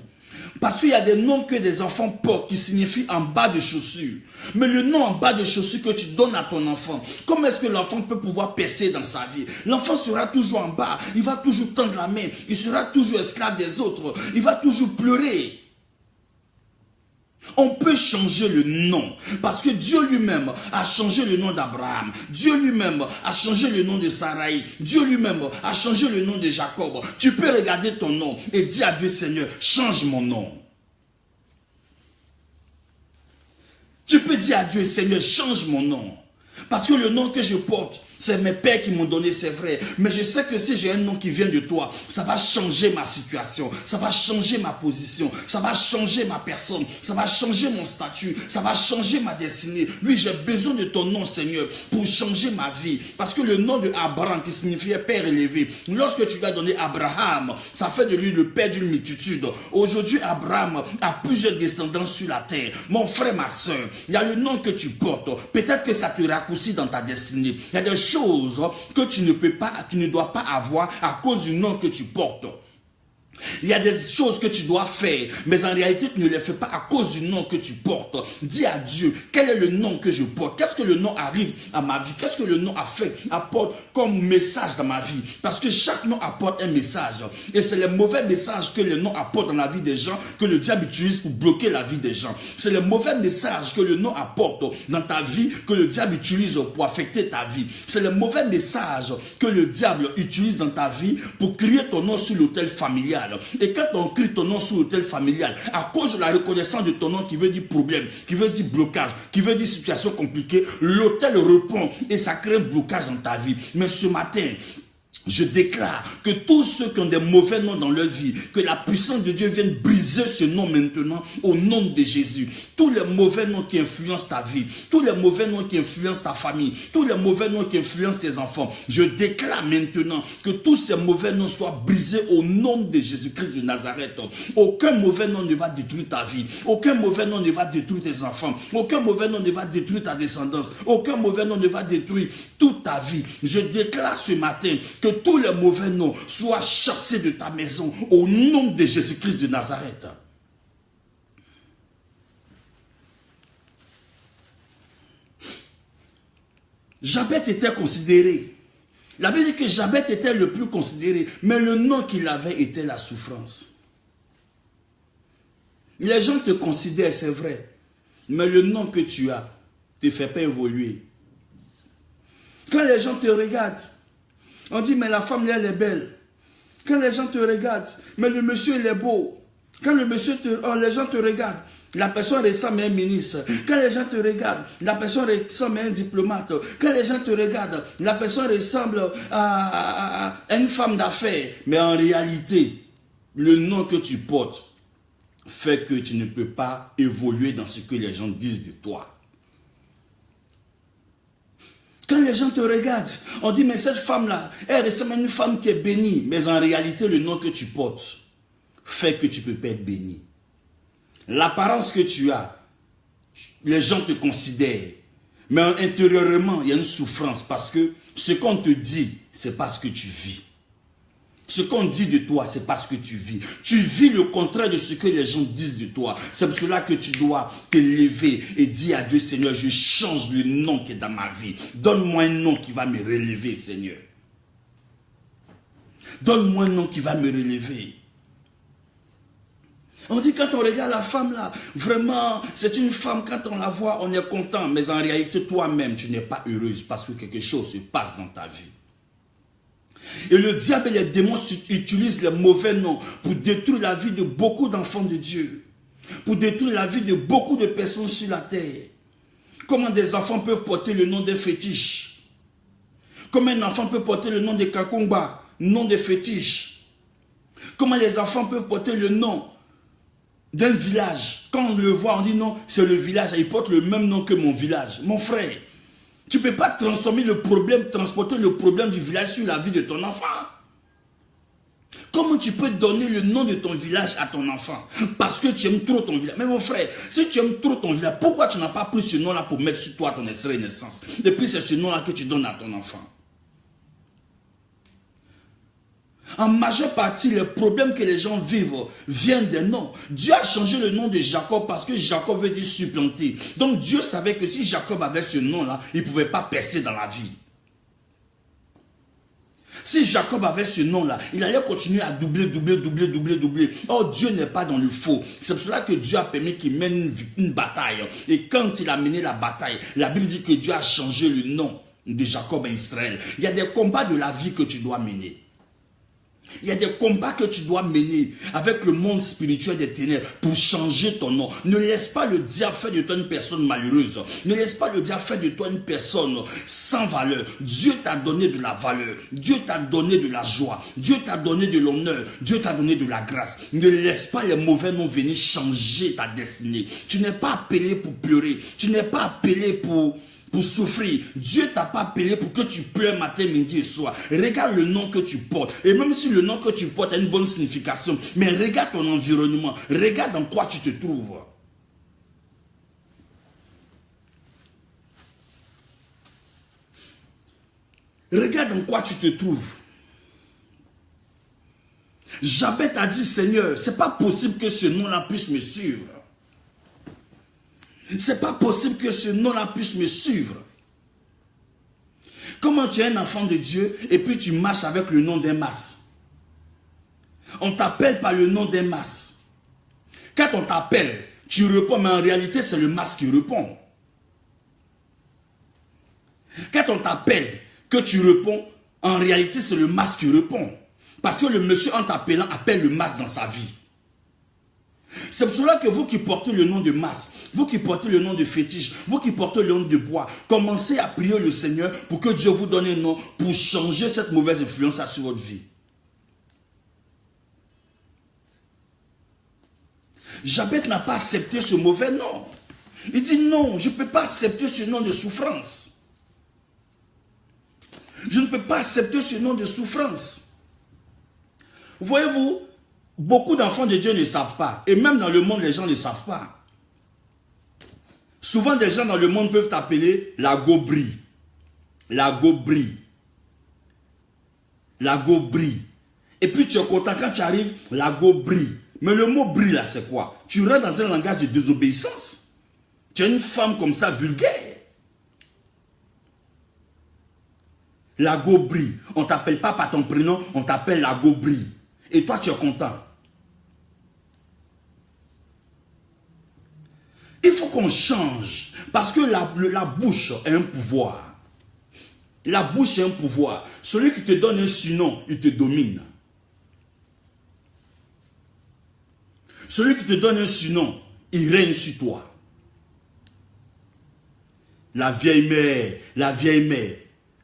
Parce qu'il y a des noms que des enfants portent qui signifient en bas de chaussures. Mais le nom en bas de chaussures que tu donnes à ton enfant, comment est-ce que l'enfant peut pouvoir percer dans sa vie? L'enfant sera toujours en bas, il va toujours tendre la main, il sera toujours esclave des autres, il va toujours pleurer. On peut changer le nom, parce que Dieu lui-même a changé le nom d'Abraham. Dieu lui-même a changé le nom de Sarai. Dieu lui-même a changé le nom de Jacob. Tu peux regarder ton nom et dire à Dieu, Seigneur, change mon nom. Tu peux dire à Dieu, Seigneur, change mon nom. Parce que le nom que je porte, c'est mes pères qui m'ont donné, c'est vrai. Mais je sais que si j'ai un nom qui vient de toi, ça va changer ma situation. Ça va changer ma position. Ça va changer ma personne. Ça va changer mon statut. Ça va changer ma destinée. Oui, j'ai besoin de ton nom, Seigneur, pour changer ma vie. Parce que le nom de Abraham, qui signifiait père élevé, lorsque tu lui as donné Abraham, ça fait de lui le père d'une multitude. Aujourd'hui, Abraham a plusieurs descendants sur la terre. Mon frère, ma soeur, il y a le nom que tu portes. Peut-être que ça te raccourcit dans ta destinée. Il y a des choses que tu ne peux pas, tu ne dois pas avoir à cause du nom que tu portes. Il y a des choses que tu dois faire, mais en réalité, tu ne les fais pas à cause du nom que tu portes. Dis à Dieu, quel est le nom que je porte? Qu'est-ce que le nom arrive à ma vie? Qu'est-ce que le nom apporte comme message dans ma vie? Parce que chaque nom apporte un message. Et c'est les mauvais messages que le nom apporte dans la vie des gens que le diable utilise pour bloquer la vie des gens. C'est les mauvais messages que le nom apporte dans ta vie que le diable utilise pour affecter ta vie. C'est les mauvais messages que le diable utilise dans ta vie pour crier ton nom sur l'autel familial. Et quand on crie ton nom sur l'autel familial, à cause de la reconnaissance de ton nom qui veut dire problème, qui veut dire blocage, qui veut dire situation compliquée, l'autel répond et ça crée un blocage dans ta vie. Mais ce matin, je déclare que tous ceux qui ont des mauvais noms dans leur vie, que la puissance de Dieu vienne briser ce nom maintenant au nom de Jésus. Tous les mauvais noms qui influencent ta vie, tous les mauvais noms qui influencent ta famille, tous les mauvais noms qui influencent tes enfants, je déclare maintenant que tous ces mauvais noms soient brisés au nom de Jésus-Christ de Nazareth. Aucun mauvais nom ne va détruire ta vie, aucun mauvais nom ne va détruire tes enfants, aucun mauvais nom ne va détruire ta descendance, aucun mauvais nom ne va détruire toute ta vie. Je déclare ce matin que tous les mauvais noms soient chassés de ta maison au nom de Jésus-Christ de Nazareth. Jabet était considéré. La Bible dit que Jabet était le plus considéré, mais le nom qu'il avait était la souffrance. Les gens te considèrent, c'est vrai, mais le nom que tu as ne te fait pas évoluer. Quand les gens te regardent, on dit, mais la femme, elle est belle. Quand les gens te regardent, mais le monsieur, il est beau. Quand le monsieur les gens te regardent, la personne ressemble à un ministre. Quand les gens te regardent, la personne ressemble à un diplomate. Quand les gens te regardent, la personne ressemble à une femme d'affaires. Mais en réalité, le nom que tu portes fait que tu ne peux pas évoluer dans ce que les gens disent de toi. Quand les gens te regardent, on dit, mais cette femme-là, elle ressemble à une femme qui est bénie. Mais en réalité, le nom que tu portes fait que tu ne peux pas être béni. L'apparence que tu as, les gens te considèrent. Mais intérieurement, il y a une souffrance parce que ce qu'on te dit, c'est pas ce que tu vis. Ce qu'on dit de toi, c'est pas ce que tu vis. Tu vis le contraire de ce que les gens disent de toi. C'est pour cela que tu dois te lever et dire à Dieu, Seigneur, je change le nom qui est dans ma vie. Donne-moi un nom qui va me relever, Seigneur. Donne-moi un nom qui va me relever. On dit quand on regarde la femme là, vraiment, c'est une femme, quand on la voit, on est content. Mais en réalité, toi-même, tu n'es pas heureuse parce que quelque chose se passe dans ta vie. Et le diable et les démons utilisent les mauvais noms pour détruire la vie de beaucoup d'enfants de Dieu. Pour détruire la vie de beaucoup de personnes sur la terre. Comment des enfants peuvent porter le nom d'un fétiche? Comment un enfant peut porter le nom de Kakumba, nom de fétiche? Comment les enfants peuvent porter le nom d'un village? Quand on le voit, on dit non, c'est le village, il porte le même nom que mon village. Mon frère, tu ne peux pas transformer le problème, transporter le problème du village sur la vie de ton enfant. Comment tu peux donner le nom de ton village à ton enfant? Parce que tu aimes trop ton village. Mais mon frère, si tu aimes trop ton village, pourquoi tu n'as pas pris ce nom-là pour mettre sur toi ton extrait de naissance? Et puis c'est ce nom-là que tu donnes à ton enfant. En majeure partie, les problèmes que les gens vivent viennent des noms. Dieu a changé le nom de Jacob parce que Jacob veut dire supplanter. Donc Dieu savait que si Jacob avait ce nom-là, il ne pouvait pas percer dans la vie. Si Jacob avait ce nom-là, il allait continuer à doubler. Or, Dieu n'est pas dans le faux. C'est pour cela que Dieu a permis qu'il mène une bataille. Et quand il a mené la bataille, la Bible dit que Dieu a changé le nom de Jacob à Israël. Il y a des combats de la vie que tu dois mener. Il y a des combats que tu dois mener avec le monde spirituel des ténèbres pour changer ton nom. Ne laisse pas le diable faire de toi une personne malheureuse. Ne laisse pas le diable faire de toi une personne sans valeur. Dieu t'a donné de la valeur. Dieu t'a donné de la joie. Dieu t'a donné de l'honneur. Dieu t'a donné de la grâce. Ne laisse pas les mauvais noms venir changer ta destinée. Tu n'es pas appelé pour pleurer. Tu n'es pas appelé pour souffrir. Dieu t'a pas appelé pour que tu pleures matin, midi et soir. Regarde le nom que tu portes. Et même si le nom que tu portes a une bonne signification, mais regarde ton environnement. Regarde dans quoi tu te trouves. Regarde dans quoi tu te trouves. Jabez a dit, Seigneur, c'est pas possible que ce nom-là puisse me suivre. C'est pas possible que ce nom-là puisse me suivre. Comment tu es un enfant de Dieu et puis tu marches avec le nom d'un mas? On t'appelle par le nom d'un mas. Quand on t'appelle, tu réponds, mais en réalité, c'est le mas qui répond. Quand on t'appelle, que tu réponds, en réalité, c'est le mas qui répond. Parce que le monsieur, en t'appelant, appelle le mas dans sa vie. C'est pour cela que vous qui portez le nom de mas, vous qui portez le nom de fétiche, vous qui portez le nom de bois, commencez à prier le Seigneur pour que Dieu vous donne un nom pour changer cette mauvaise influence sur votre vie. Jabez n'a pas accepté ce mauvais nom. Il dit non, je ne peux pas accepter ce nom de souffrance. Je ne peux pas accepter ce nom de souffrance. Voyez-vous, beaucoup d'enfants de Dieu ne savent pas. Et même dans le monde, les gens ne savent pas. Souvent, des gens dans le monde peuvent t'appeler la gobri. La gobri. La gobri. Et puis tu es content quand tu arrives, la gobri. Mais le mot bri là, c'est quoi? Tu rentres dans un langage de désobéissance. Tu es une femme comme ça, vulgaire. La gobri. On ne t'appelle pas par ton prénom, on t'appelle la gobri. Et toi, tu es content. Il faut qu'on change. Parce que la bouche est un pouvoir. La bouche est un pouvoir. Celui qui te donne un surnom, il te domine. Celui qui te donne un surnom, il règne sur toi. La vieille mère, la vieille mère.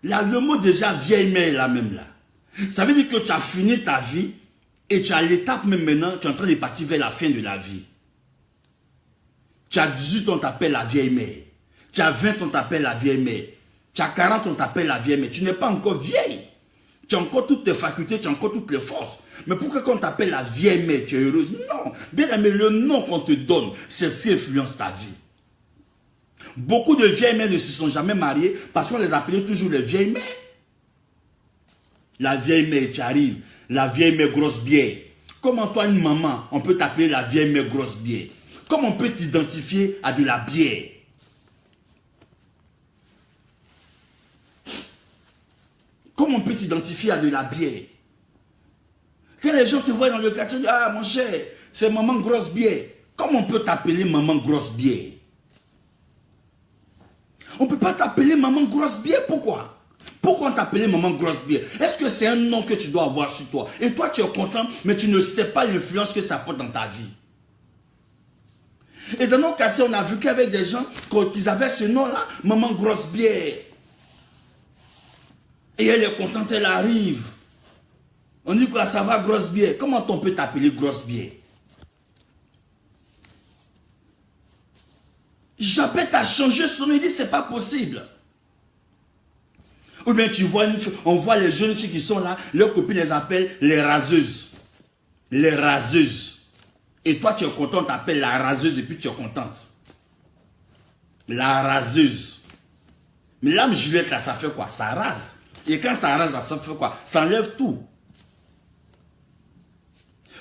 Là, le mot déjà vieille mère là même là. Ça veut dire que tu as fini ta vie et tu as l'étape même maintenant, tu es en train de partir vers la fin de la vie. Tu as 18 ans, on t'appelle la vieille mère. Tu as 20 ans, on t'appelle la vieille mère. Tu as 40 ans, on t'appelle la vieille mère. Tu n'es pas encore vieille. Tu as encore toutes tes facultés, tu as encore toutes les forces. Mais pourquoi quand on t'appelle la vieille mère, tu es heureuse? Non. Bien aimé, le nom qu'on te donne, c'est ce qui influence ta vie. Beaucoup de vieilles mères ne se sont jamais mariées parce qu'on les appelait toujours les vieilles mères. La vieille mère, tu arrives. La vieille mère grosse bière. Comment toi, une maman, on peut t'appeler la vieille mère grosse bière? Comment on peut t'identifier à de la bière? Comment on peut t'identifier à de la bière? Quand les gens te voient dans le quartier, ils disent, ah mon cher, c'est maman grosse bière. Comment on peut t'appeler maman grosse bière? On ne peut pas t'appeler maman grosse bière, pourquoi? Pourquoi on t'appelait maman grosse bière? Est-ce que c'est un nom que tu dois avoir sur toi? Et toi tu es content, mais tu ne sais pas l'influence que ça porte dans ta vie. Et dans nos quartiers, on a vu qu'avec des gens qui avaient ce nom-là, maman grosse bière. Et elle est contente, elle arrive. On dit quoi, ça va grosse bière. Comment on peut t'appeler grosse bière? Jabez a changé son nom, il dit c'est pas possible. Ou bien tu vois, on voit les jeunes filles qui sont là, leurs copines les appellent les raseuses. Les raseuses. Et toi tu es content, on t'appelle la raseuse et puis tu es contente. La raseuse. Mais l'âme Juliette là, ça fait quoi? Ça rase. Et quand ça rase là, ça fait quoi? Ça enlève tout.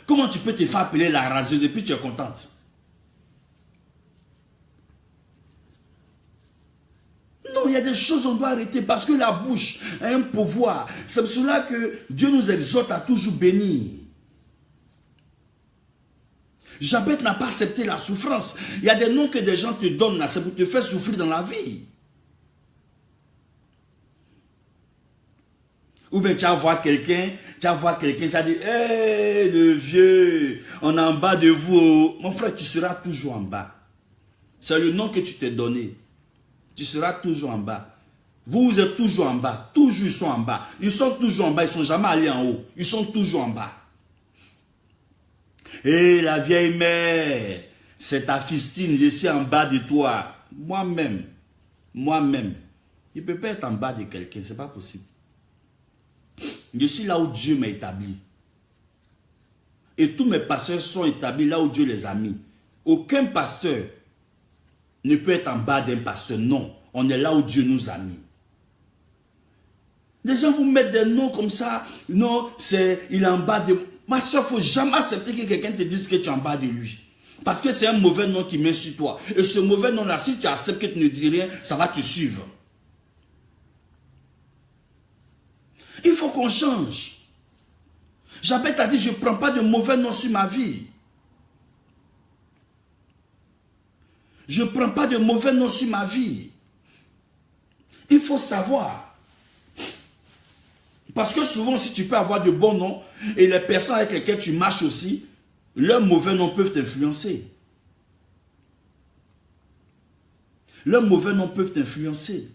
Comment tu peux te faire appeler la raseuse et puis tu es contente? Non, il y a des choses qu'on doit arrêter parce que la bouche a un pouvoir. C'est pour cela que Dieu nous exhorte à toujours bénir. Jabez n'a pas accepté la souffrance. Il y a des noms que des gens te donnent là, c'est pour te faire souffrir dans la vie. Ou bien tu vas voir quelqu'un, tu vas dire, hé, le vieux, on est en bas de vous. Mon frère, tu seras toujours en bas. C'est le nom que tu t'es donné. Tu seras toujours en bas. Vous êtes toujours en bas. Toujours ils sont en bas. Ils sont toujours en bas. Ils ne sont jamais allés en haut. Ils sont toujours en bas. Hé, la vieille mère, c'est ta fistine, je suis en bas de toi. Moi-même, il ne peut pas être en bas de quelqu'un, ce n'est pas possible. Je suis là où Dieu m'a établi. Et tous mes pasteurs sont établis là où Dieu les a mis. Aucun pasteur ne peut être en bas d'un pasteur, non. On est là où Dieu nous a mis. Les gens vous mettent des noms comme ça, non, il est en bas de... Ma soeur, il ne faut jamais accepter que quelqu'un te dise que tu es en bas de lui. Parce que c'est un mauvais nom qui met sur toi. Et ce mauvais nom-là, si tu acceptes que tu ne dis rien, ça va te suivre. Il faut qu'on change. Jabez t'a dit, je ne prends pas de mauvais nom sur ma vie. Je ne prends pas de mauvais nom sur ma vie. Il faut savoir. Parce que souvent, si tu peux avoir de bons noms, et les personnes avec lesquelles tu marches aussi, leurs mauvais noms peuvent t'influencer. Leurs mauvais noms peuvent t'influencer.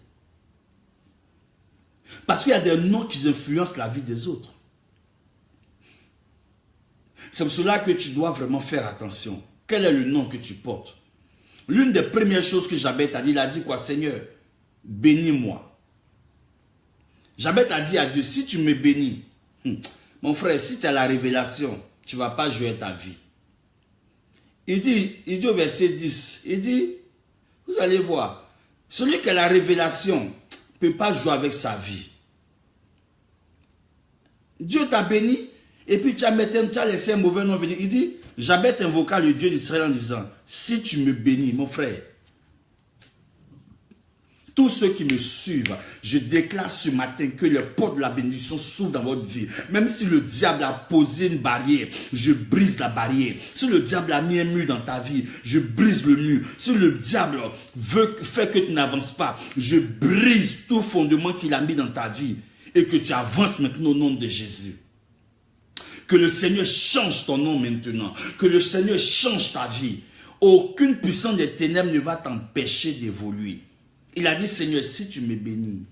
Parce qu'il y a des noms qui influencent la vie des autres. C'est pour cela que tu dois vraiment faire attention. Quel est le nom que tu portes? L'une des premières choses que Jabez t'a dit, il a dit quoi? Seigneur, bénis-moi. Jabez t'a dit à Dieu, si tu me bénis, mon frère, si tu as la révélation, tu ne vas pas jouer ta vie. Il dit au verset 10, il dit, vous allez voir, celui qui a la révélation ne peut pas jouer avec sa vie. Dieu t'a béni, et puis tu as laissé un mauvais nom venir. Il dit, Jabez invoqua le Dieu d'Israël en disant, si tu me bénis, mon frère, tous ceux qui me suivent, je déclare ce matin que les portes de la bénédiction s'ouvrent dans votre vie. Même si le diable a posé une barrière, je brise la barrière. Si le diable a mis un mur dans ta vie, je brise le mur. Si le diable fait que tu n'avances pas, je brise tout fondement qu'il a mis dans ta vie et que tu avances maintenant au nom de Jésus. Que le Seigneur change ton nom maintenant. Que le Seigneur change ta vie. Aucune puissance des ténèbres ne va t'empêcher d'évoluer. Il a dit, Seigneur, si tu me bénis,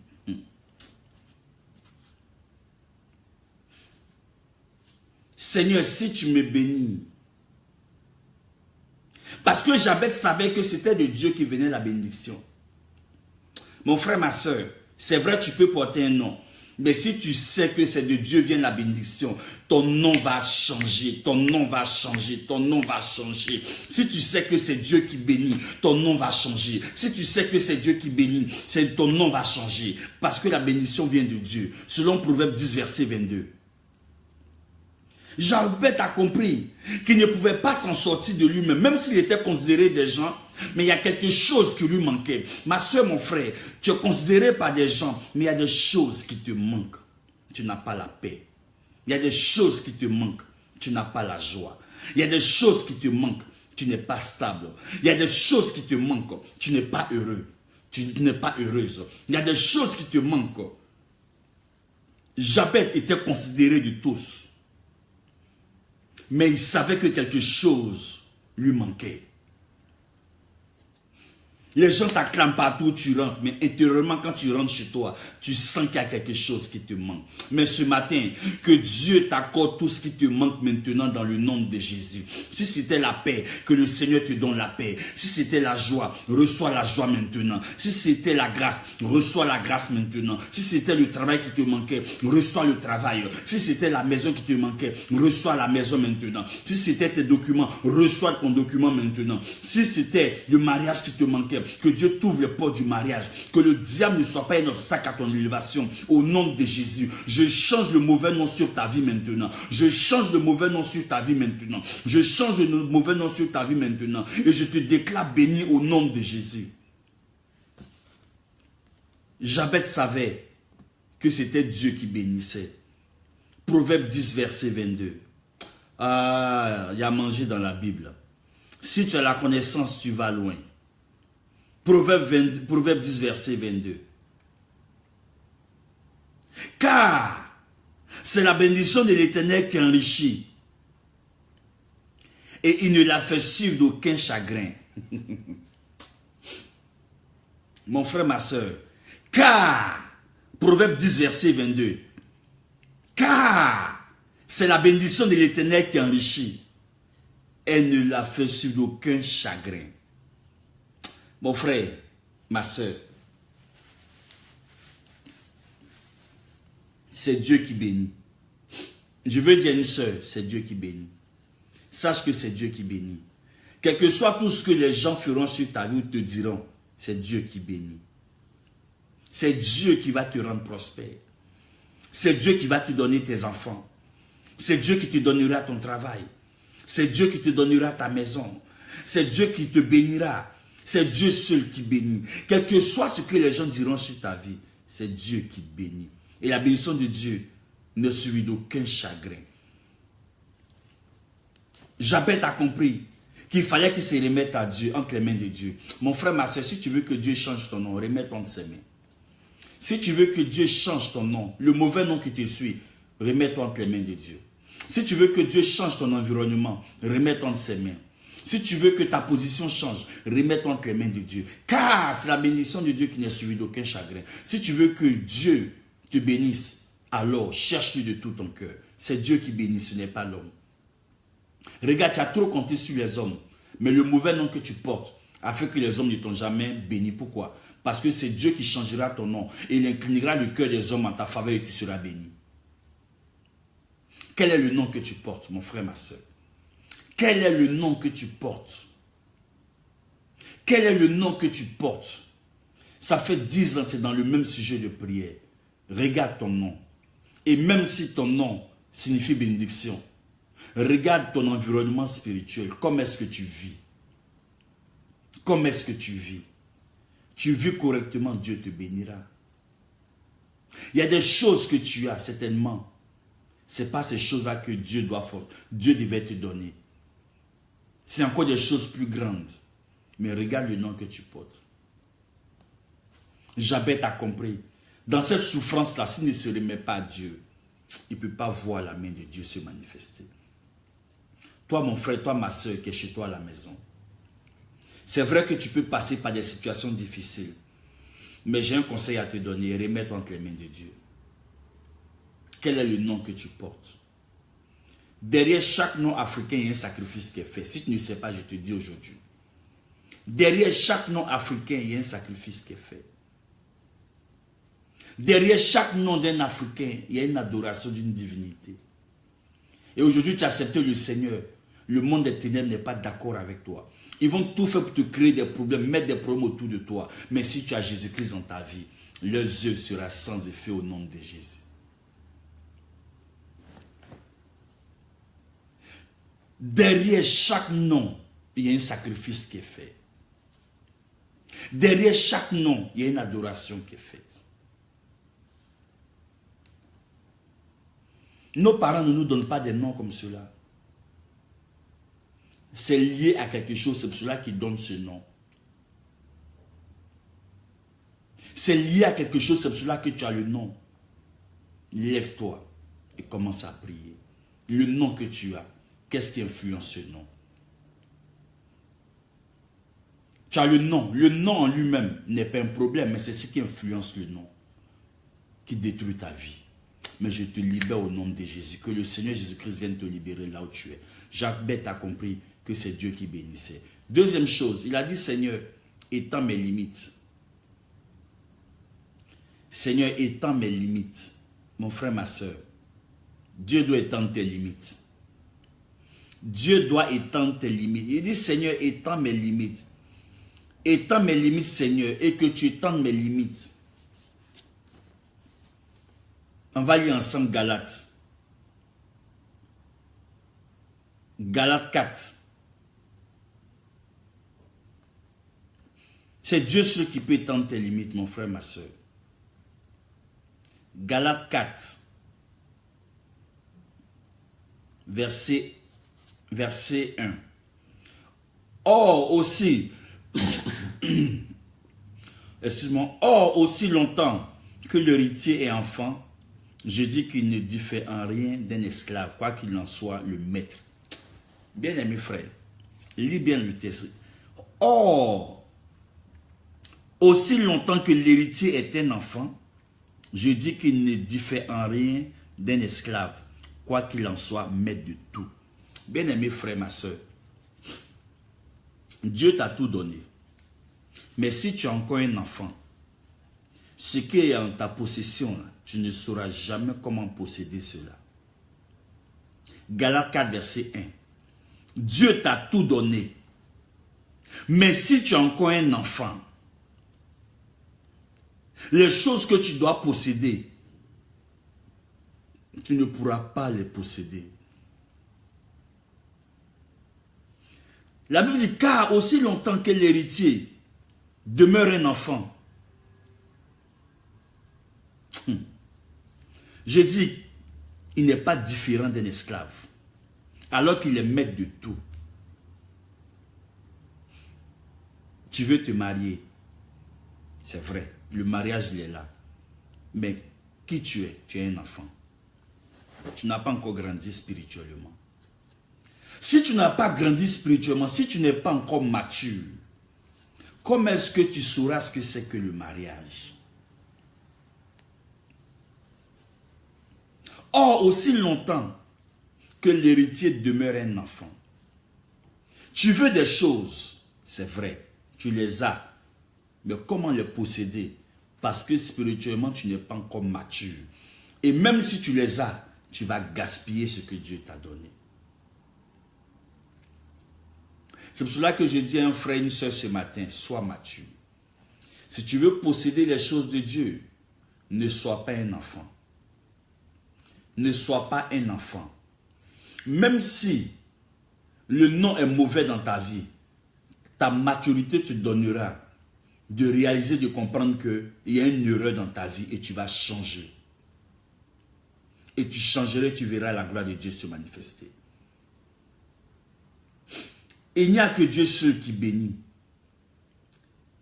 Seigneur, si tu me bénis. Parce que Jabez savait que c'était de Dieu qui venait la bénédiction. Mon frère, ma soeur, c'est vrai, tu peux porter un nom. Mais si tu sais que c'est de Dieu vient la bénédiction, ton nom va changer, ton nom va changer, ton nom va changer. Si tu sais que c'est Dieu qui bénit, ton nom va changer. Si tu sais que c'est Dieu qui bénit, ton nom va changer. Parce que la bénédiction vient de Dieu. Selon Proverbe 10, verset 22. Jabez a compris qu'il ne pouvait pas s'en sortir de lui-même, même s'il était considéré des gens, mais il y a quelque chose qui lui manquait. Ma soeur, mon frère, tu es considéré par des gens, mais il y a des choses qui te manquent. Tu n'as pas la paix. Il y a des choses qui te manquent. Tu n'as pas la joie. Il y a des choses qui te manquent. Tu n'es pas stable. Il y a des choses qui te manquent. Tu n'es pas heureux. Tu n'es pas heureuse. Il y a des choses qui te manquent. Jabez était considéré de tous. Mais il savait que quelque chose lui manquait. Les gens t'acclament partout où tu rentres, mais intérieurement, quand tu rentres chez toi, tu sens qu'il y a quelque chose qui te manque. Mais ce matin, que Dieu t'accorde tout ce qui te manque maintenant dans le nom de Jésus. Si c'était la paix, que le Seigneur te donne la paix. Si c'était la joie, reçois la joie maintenant. Si c'était la grâce, reçois la grâce maintenant. Si c'était le travail qui te manquait, reçois le travail. Si c'était la maison qui te manquait, reçois la maison maintenant. Si c'était tes documents, reçois ton document maintenant. Si c'était le mariage qui te manquait, que Dieu t'ouvre les portes du mariage. Que le diable ne soit pas un obstacle à ton élévation. Au nom de Jésus. Je change le mauvais nom sur ta vie maintenant. Je change le mauvais nom sur ta vie maintenant. Je change le mauvais nom sur ta vie maintenant. Et je te déclare béni au nom de Jésus. Jabez savait que c'était Dieu qui bénissait. Proverbe 10, verset 22. Ah, il y a mangé dans la Bible. Si tu as la connaissance, tu vas loin. Proverbe 10, verset 22. Car c'est la bénédiction de l'Éternel qui enrichit. Et il ne la fait suivre d'aucun chagrin. Mon frère, ma soeur. Car, Proverbe 10, verset 22. Car c'est la bénédiction de l'Éternel qui enrichit. Elle ne la fait suivre d'aucun chagrin. Mon frère, ma soeur, c'est Dieu qui bénit. Je veux dire une soeur, c'est Dieu qui bénit. Sache que c'est Dieu qui bénit. Quel que soit tout ce que les gens feront sur ta vie ou te diront, c'est Dieu qui bénit. C'est Dieu qui va te rendre prospère. C'est Dieu qui va te donner tes enfants. C'est Dieu qui te donnera ton travail. C'est Dieu qui te donnera ta maison. C'est Dieu qui te bénira. C'est Dieu seul qui bénit. Quel que soit ce que les gens diront sur ta vie, c'est Dieu qui bénit. Et la bénédiction de Dieu ne suit d'aucun chagrin. Jabez a compris qu'il fallait qu'il se remette à Dieu, entre les mains de Dieu. Mon frère, ma soeur, si tu veux que Dieu change ton nom, remets-toi entre ses mains. Si tu veux que Dieu change ton nom, le mauvais nom qui te suit, remets-toi entre les mains de Dieu. Si tu veux que Dieu change ton environnement, remets-toi entre ses mains. Si tu veux que ta position change, remets-toi entre les mains de Dieu. Car c'est la bénédiction de Dieu qui n'est suivie d'aucun chagrin. Si tu veux que Dieu te bénisse, alors cherche-le de tout ton cœur. C'est Dieu qui bénit, ce n'est pas l'homme. Regarde, tu as trop compté sur les hommes. Mais le mauvais nom que tu portes a fait que les hommes ne t'ont jamais béni. Pourquoi? Parce que c'est Dieu qui changera ton nom. Et il inclinera le cœur des hommes en ta faveur et tu seras béni. Quel est le nom que tu portes, mon frère, ma soeur? Quel est le nom que tu portes? Quel est le nom que tu portes? Ça fait 10 ans que tu es dans le même sujet de prière. Regarde ton nom. Et même si ton nom signifie bénédiction, regarde ton environnement spirituel. Comment est-ce que tu vis? Comment est-ce que tu vis? Tu vis correctement, Dieu te bénira. Il y a des choses que tu as, certainement. Ce n'est pas ces choses-là que Dieu devait te donner. C'est encore des choses plus grandes. Mais regarde le nom que tu portes. Jabez a compris. Dans cette souffrance-là, s'il ne se remet pas à Dieu, il ne peut pas voir la main de Dieu se manifester. Toi, mon frère, toi, ma soeur, qui est chez toi à la maison, c'est vrai que tu peux passer par des situations difficiles. Mais j'ai un conseil à te donner. Remets-toi entre les mains de Dieu. Quel est le nom que tu portes? Derrière chaque nom africain, il y a un sacrifice qui est fait. Si tu ne sais pas, je te dis aujourd'hui. Derrière chaque nom africain, il y a un sacrifice qui est fait. Derrière chaque nom d'un Africain, il y a une adoration d'une divinité. Et aujourd'hui, tu as accepté le Seigneur. Le monde des ténèbres n'est pas d'accord avec toi. Ils vont tout faire pour te créer des problèmes, mettre des problèmes autour de toi. Mais si tu as Jésus-Christ dans ta vie, leurs yeux seront sans effet au nom de Jésus. Derrière chaque nom, il y a un sacrifice qui est fait. Derrière chaque nom, il y a une adoration qui est faite. Nos parents ne nous donnent pas des noms comme cela. C'est lié à quelque chose, c'est pour cela qu'ils donnent ce nom. C'est lié à quelque chose, c'est pour cela que tu as le nom. Lève-toi et commence à prier. Le nom que tu as, qu'est-ce qui influence ce nom? Tu as le nom. Le nom en lui-même n'est pas un problème, mais c'est ce qui influence le nom, qui détruit ta vie. Mais je te libère au nom de Jésus. Que le Seigneur Jésus-Christ vienne te libérer là où tu es. Jacques Bête a compris que c'est Dieu qui bénissait. Deuxième chose, il a dit, Seigneur, étends mes limites. Seigneur, étends mes limites. Mon frère, ma soeur, Dieu doit étendre tes limites. Dieu doit étendre tes limites. Il dit, Seigneur, étends mes limites. Étends mes limites, Seigneur, et que tu étendes mes limites. On va lire ensemble Galates. Galates 4. C'est Dieu seul qui peut étendre tes limites, mon frère, ma soeur. Galates 4. Verset 1. Or aussi, excuse-moi, or aussi longtemps que l'héritier est enfant, je dis qu'il ne diffère en rien d'un esclave, quoi qu'il en soit le maître. Bien-aimé frère, lis bien le texte. Or, aussi longtemps que l'héritier est un enfant, je dis qu'il ne diffère en rien d'un esclave, quoi qu'il en soit maître de tout. Bien-aimé frère, ma soeur, Dieu t'a tout donné. Mais si tu es encore un enfant, ce qui est en ta possession, tu ne sauras jamais comment posséder cela. Galates 4, verset 1. Dieu t'a tout donné. Mais si tu es encore un enfant, les choses que tu dois posséder, tu ne pourras pas les posséder. La Bible dit, car aussi longtemps que l'héritier demeure un enfant. Je dis, il n'est pas différent d'un esclave, alors qu'il est maître de tout. Tu veux te marier, c'est vrai, le mariage il est là. Mais qui tu es? Tu es un enfant. Tu n'as pas encore grandi spirituellement. Si tu n'as pas grandi spirituellement, si tu n'es pas encore mature, comment est-ce que tu sauras ce que c'est que le mariage? Or, aussi longtemps que l'héritier demeure un enfant, tu veux des choses, c'est vrai, tu les as, mais comment les posséder? Parce que spirituellement, tu n'es pas encore mature. Et même si tu les as, tu vas gaspiller ce que Dieu t'a donné. C'est pour cela que je dis à un frère et une soeur ce matin, sois mature. Si tu veux posséder les choses de Dieu, ne sois pas un enfant. Ne sois pas un enfant. Même si le nom est mauvais dans ta vie, ta maturité te donnera de réaliser, de comprendre qu'il y a une erreur dans ta vie et tu vas changer. Et tu changerais, tu verras la gloire de Dieu se manifester. Il n'y a que Dieu seul qui bénit.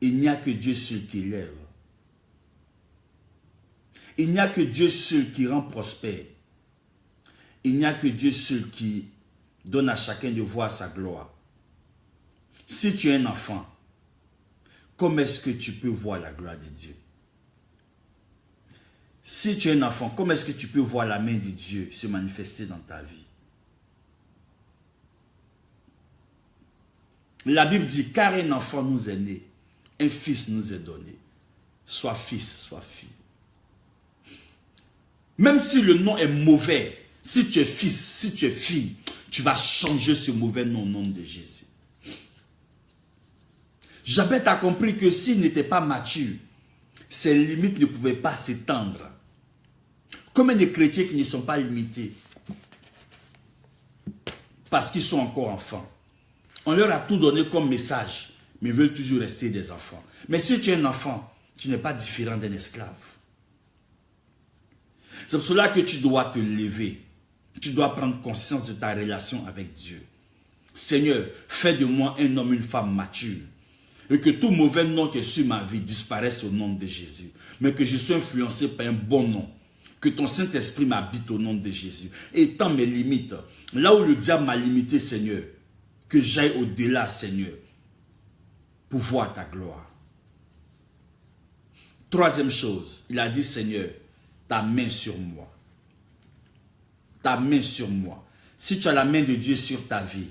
Il n'y a que Dieu seul qui élève. Il n'y a que Dieu seul qui rend prospère. Il n'y a que Dieu seul qui donne à chacun de voir sa gloire. Si tu es un enfant, comment est-ce que tu peux voir la gloire de Dieu? Si tu es un enfant, comment est-ce que tu peux voir la main de Dieu se manifester dans ta vie? La Bible dit, car un enfant nous est né, un fils nous est donné. Soit fils, soit fille. Même si le nom est mauvais, si tu es fils, si tu es fille, tu vas changer ce mauvais nom au nom de Jésus. Jabez a compris que s'il n'était pas mature, ses limites ne pouvaient pas s'étendre. Comme des chrétiens qui ne sont pas limités. Parce qu'ils sont encore enfants. On leur a tout donné comme message, mais ils veulent toujours rester des enfants. Mais si tu es un enfant, tu n'es pas différent d'un esclave. C'est pour cela que tu dois te lever. Tu dois prendre conscience de ta relation avec Dieu. Seigneur, fais de moi un homme, une femme mature. Et que tout mauvais nom qui est sur ma vie disparaisse au nom de Jésus. Mais que je sois influencé par un bon nom. Que ton Saint-Esprit m'habite au nom de Jésus. Étends mes limites. Là où le diable m'a limité, Seigneur, que j'aille au-delà, Seigneur, pour voir ta gloire. Troisième chose, il a dit, Seigneur, ta main sur moi. Ta main sur moi. Si tu as la main de Dieu sur ta vie,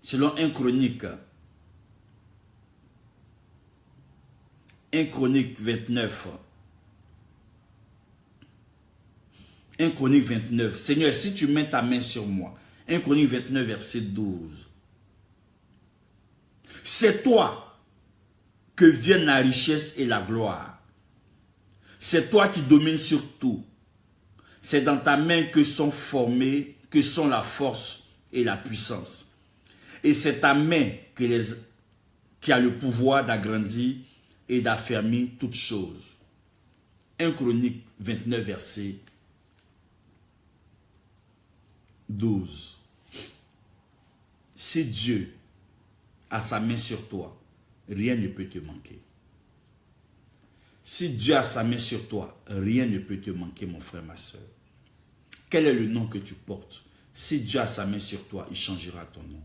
selon 1 Chronique 29, 1 Chronique 29, Seigneur, si tu mets ta main sur moi, 1 Chronique 29, verset 12. C'est toi que viennent la richesse et la gloire. C'est toi qui domines sur tout. C'est dans ta main que sont formées, que sont la force et la puissance. Et c'est ta main qui a le pouvoir d'agrandir et d'affermir toutes choses. 1 Chronique 29, verset 12. Si Dieu a sa main sur toi, rien ne peut te manquer. Si Dieu a sa main sur toi, rien ne peut te manquer, mon frère, ma soeur. Quel est le nom que tu portes? Si Dieu a sa main sur toi, il changera ton nom.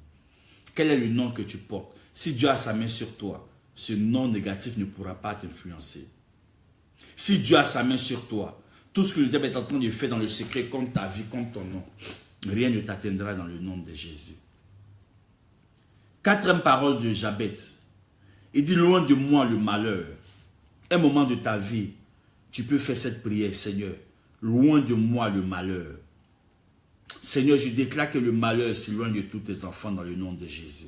Quel est le nom que tu portes? Si Dieu a sa main sur toi, ce nom négatif ne pourra pas t'influencer. Si Dieu a sa main sur toi, tout ce que le diable est en train de faire dans le secret contre ta vie, contre ton nom, rien ne t'atteindra dans le nom de Jésus. Quatrième parole de Jabez. Il dit, loin de moi le malheur. Un moment de ta vie, tu peux faire cette prière, Seigneur. Loin de moi le malheur. Seigneur, je déclare que le malheur s'éloigne de tous tes enfants dans le nom de Jésus.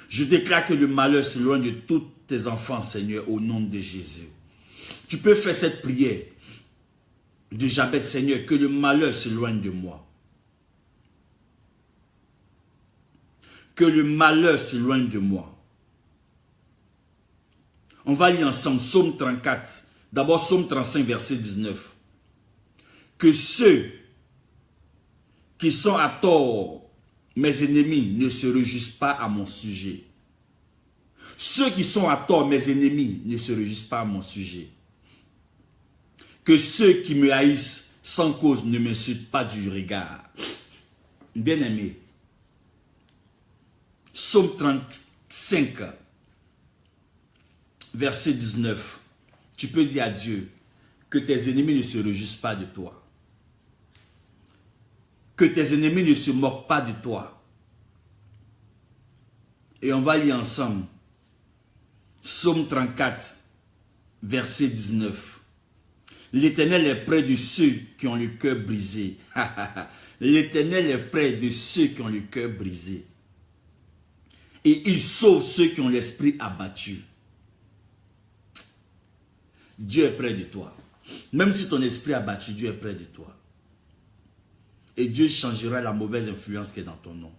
Je déclare que le malheur s'éloigne de tous tes enfants, Seigneur, au nom de Jésus. Tu peux faire cette prière. de Jabez, Seigneur, que le malheur s'éloigne de moi. Que le malheur s'éloigne de moi. On va lire ensemble Psaume 34. D'abord Psaume 35, verset 19. Que ceux qui sont à tort, mes ennemis, ne se réjouissent pas à mon sujet. Ceux qui sont à tort, mes ennemis, ne se réjouissent pas à mon sujet. Que ceux qui me haïssent sans cause ne m'insultent pas du regard. Bien-aimé, Psaume 35, verset 19. Tu peux dire à Dieu que tes ennemis ne se réjouissent pas de toi. Que tes ennemis ne se moquent pas de toi. Et on va lire ensemble Psaume 34, verset 19. L'Éternel est près de ceux qui ont le cœur brisé. L'Éternel est près de ceux qui ont le cœur brisé. Et il sauve ceux qui ont l'esprit abattu. Dieu est près de toi. Même si ton esprit est abattu, Dieu est près de toi. Et Dieu changera la mauvaise influence qui est dans ton nom.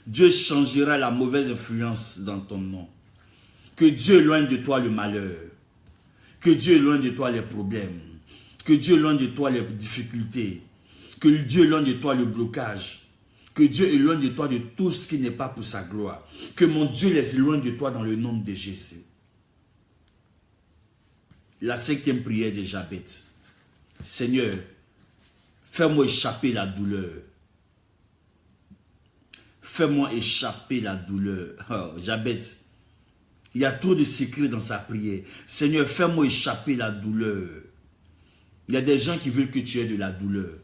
Dieu changera la mauvaise influence dans ton nom. Que Dieu éloigne de toi le malheur. Que Dieu éloigne de toi les problèmes. Que Dieu éloigne de toi les difficultés. Que Dieu éloigne de toi le blocage. Que Dieu éloigne de toi de tout ce qui n'est pas pour sa gloire. Que mon Dieu les éloigne de toi dans le nom de Jésus. La 5e prière de Jabez. Seigneur, fais-moi échapper la douleur. Fais-moi échapper la douleur. Oh, Jabez, il y a trop de secrets dans sa prière. Seigneur, fais-moi échapper la douleur. Il y a des gens qui veulent que tu aies de la douleur.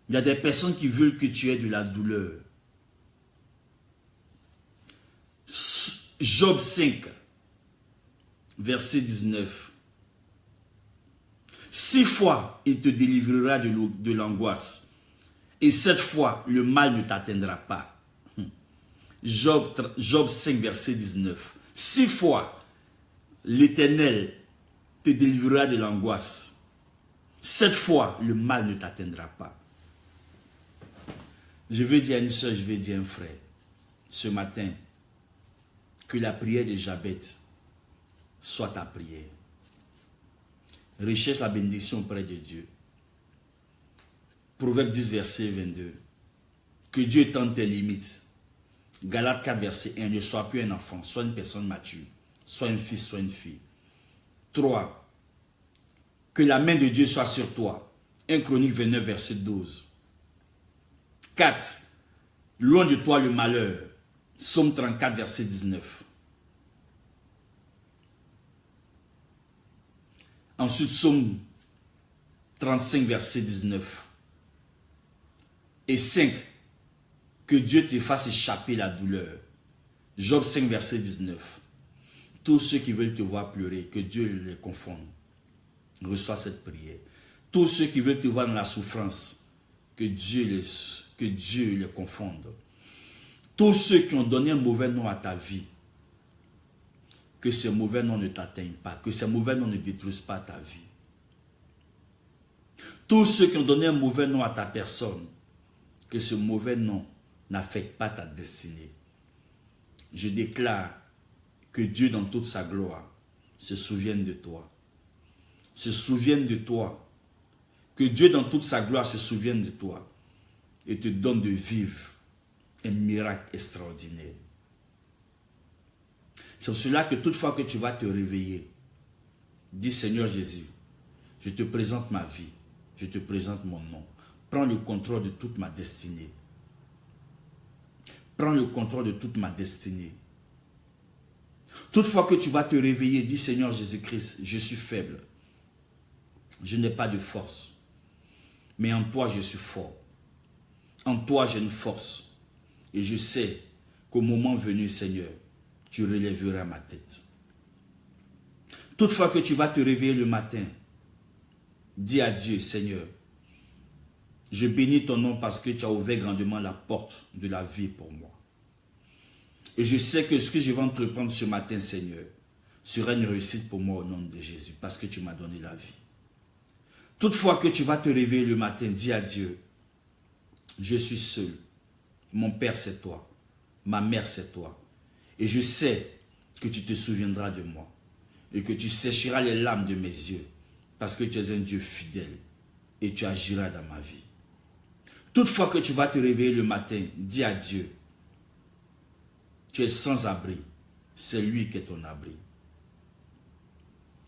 Il y a des personnes qui veulent que tu aies de la douleur. Job 5, verset 19. 6 fois, il te délivrera de l'angoisse. Et 7 fois, le mal ne t'atteindra pas. Job 5, verset 19. 6 fois, l'Éternel te délivrera de l'angoisse. 7 fois, le mal ne t'atteindra pas. Je veux dire à une soeur, je veux dire à un frère, ce matin, que la prière de Jabez soit ta prière. Recherche la bénédiction auprès de Dieu. Proverbe 10, verset 22. Que Dieu étende tes limites. Galates 4, verset 1. Ne sois plus un enfant, sois une personne mature. Sois un fils, sois une fille. 3. Que la main de Dieu soit sur toi. 1 Chronique 29, verset 12. 4. Loin de toi le malheur. Psaume 34, verset 19. Ensuite, Psaume 35, verset 19. Et 5. Que Dieu te fasse échapper la douleur. Job 5, verset 19. Tous ceux qui veulent te voir pleurer, que Dieu les confonde. Reçois cette prière. Tous ceux qui veulent te voir dans la souffrance, que Dieu les confonde. Tous ceux qui ont donné un mauvais nom à ta vie, que ce mauvais nom ne t'atteigne pas, que ce mauvais nom ne détruise pas ta vie. Tous ceux qui ont donné un mauvais nom à ta personne, que ce mauvais nom n'affecte pas ta destinée. Je déclare que Dieu dans toute sa gloire se souvienne de toi. Se souvienne de toi. Que Dieu dans toute sa gloire se souvienne de toi et te donne de vivre un miracle extraordinaire. C'est pour cela que toutefois que tu vas te réveiller, dis Seigneur Jésus, je te présente ma vie, je te présente mon nom. Prends le contrôle de toute ma destinée. Prends le contrôle de toute ma destinée. Toutefois que tu vas te réveiller, dis Seigneur Jésus-Christ, je suis faible. Je n'ai pas de force. Mais en toi, je suis fort. En toi, j'ai une force. Et je sais qu'au moment venu, Seigneur, tu relèveras ma tête. Toutefois que tu vas te réveiller le matin, dis à Dieu, Seigneur, je bénis ton nom parce que tu as ouvert grandement la porte de la vie pour moi. Et je sais que ce que je vais entreprendre ce matin, Seigneur, sera une réussite pour moi au nom de Jésus, parce que tu m'as donné la vie. Toutefois que tu vas te réveiller le matin, dis à Dieu, je suis seul. Mon père c'est toi. Ma mère c'est toi. Et je sais que tu te souviendras de moi. Et que tu sécheras les larmes de mes yeux. Parce que tu es un Dieu fidèle. Et tu agiras dans ma vie. Toutefois que tu vas te réveiller le matin, dis à Dieu, tu es sans abri. C'est lui qui est ton abri.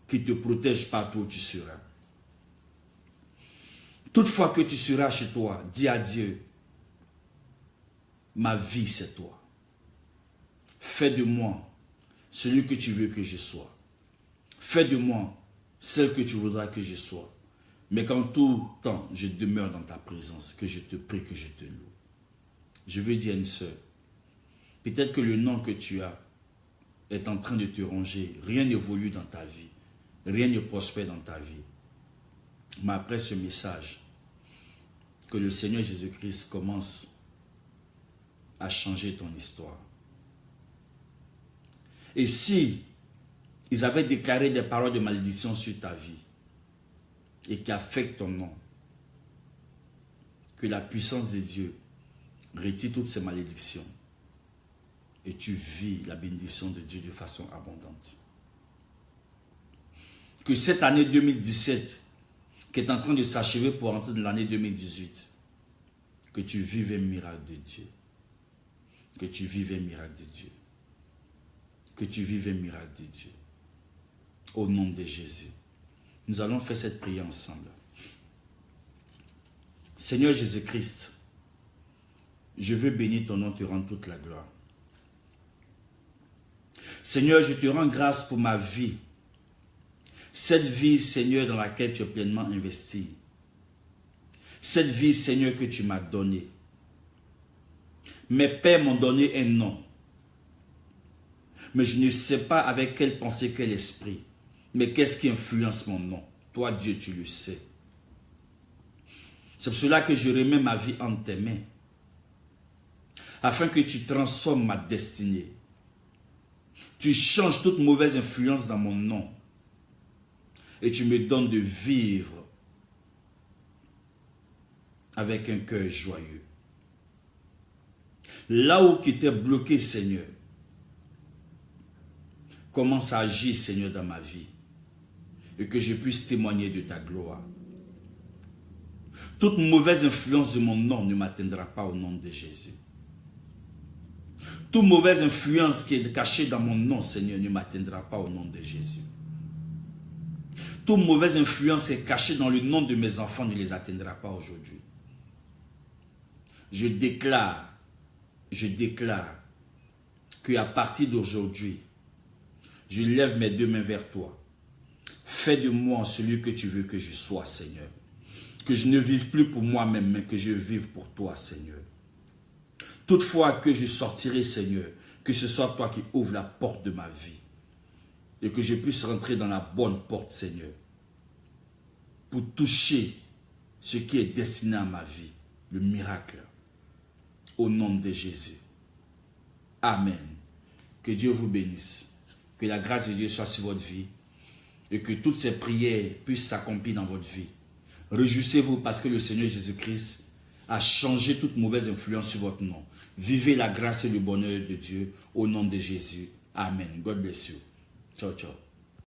Qui te protège partout où tu seras. Toutefois que tu seras chez toi, dis à Dieu, ma vie c'est toi. Fais de moi celui que tu veux que je sois. Fais de moi celle que tu voudras que je sois. Mais qu'en tout temps, je demeure dans ta présence, que je te prie, que je te loue. Je veux dire à une sœur, peut-être que le nom que tu as est en train de te ronger. Rien n'évolue dans ta vie. Rien ne prospère dans ta vie. Mais après ce message, que le Seigneur Jésus-Christ commence à changer ton histoire. Et si ils avaient déclaré des paroles de malédiction sur ta vie et qui affectent ton nom, que la puissance de Dieu retire toutes ces malédictions et tu vis la bénédiction de Dieu de façon abondante. Que cette année 2017 qui est en train de s'achever pour entrer dans l'année 2018, que tu vives un miracle de Dieu. Que tu vives un miracle de Dieu. Que tu vives un miracle de Dieu. Au nom de Jésus. Nous allons faire cette prière ensemble. Seigneur Jésus-Christ, je veux bénir ton nom, te rendre toute la gloire. Seigneur, je te rends grâce pour ma vie. Cette vie, Seigneur, dans laquelle tu es pleinement investi. Cette vie, Seigneur, que tu m'as donnée. Mes pères m'ont donné un nom. Mais je ne sais pas avec quelle pensée, quel esprit. Mais qu'est-ce qui influence mon nom? Toi, Dieu, tu le sais. C'est pour cela que je remets ma vie entre tes mains. Afin que tu transformes ma destinée. Tu changes toute mauvaise influence dans mon nom. Et tu me donnes de vivre avec un cœur joyeux. Là où tu étais bloqué, Seigneur, commence à agir, Seigneur, dans ma vie. Et que je puisse témoigner de ta gloire. Toute mauvaise influence de mon nom ne m'atteindra pas au nom de Jésus. Toute mauvaise influence qui est cachée dans mon nom, Seigneur, ne m'atteindra pas au nom de Jésus. Toute mauvaise influence qui est cachée dans le nom de mes enfants ne les atteindra pas aujourd'hui. Je déclare qu'à partir d'aujourd'hui, je lève mes deux mains vers toi. Fais de moi celui que tu veux que je sois, Seigneur. Que je ne vive plus pour moi-même, mais que je vive pour toi, Seigneur. Toutefois que je sortirai, Seigneur, que ce soit toi qui ouvres la porte de ma vie. Et que je puisse rentrer dans la bonne porte, Seigneur. Pour toucher ce qui est destiné à ma vie. Le miracle. Au nom de Jésus. Amen. Que Dieu vous bénisse. Que la grâce de Dieu soit sur votre vie. Et que toutes ces prières puissent s'accomplir dans votre vie. Réjouissez-vous parce que le Seigneur Jésus-Christ a changé toute mauvaise influence sur votre nom. Vivez la grâce et le bonheur de Dieu au nom de Jésus. Amen. God bless you. Ciao, ciao.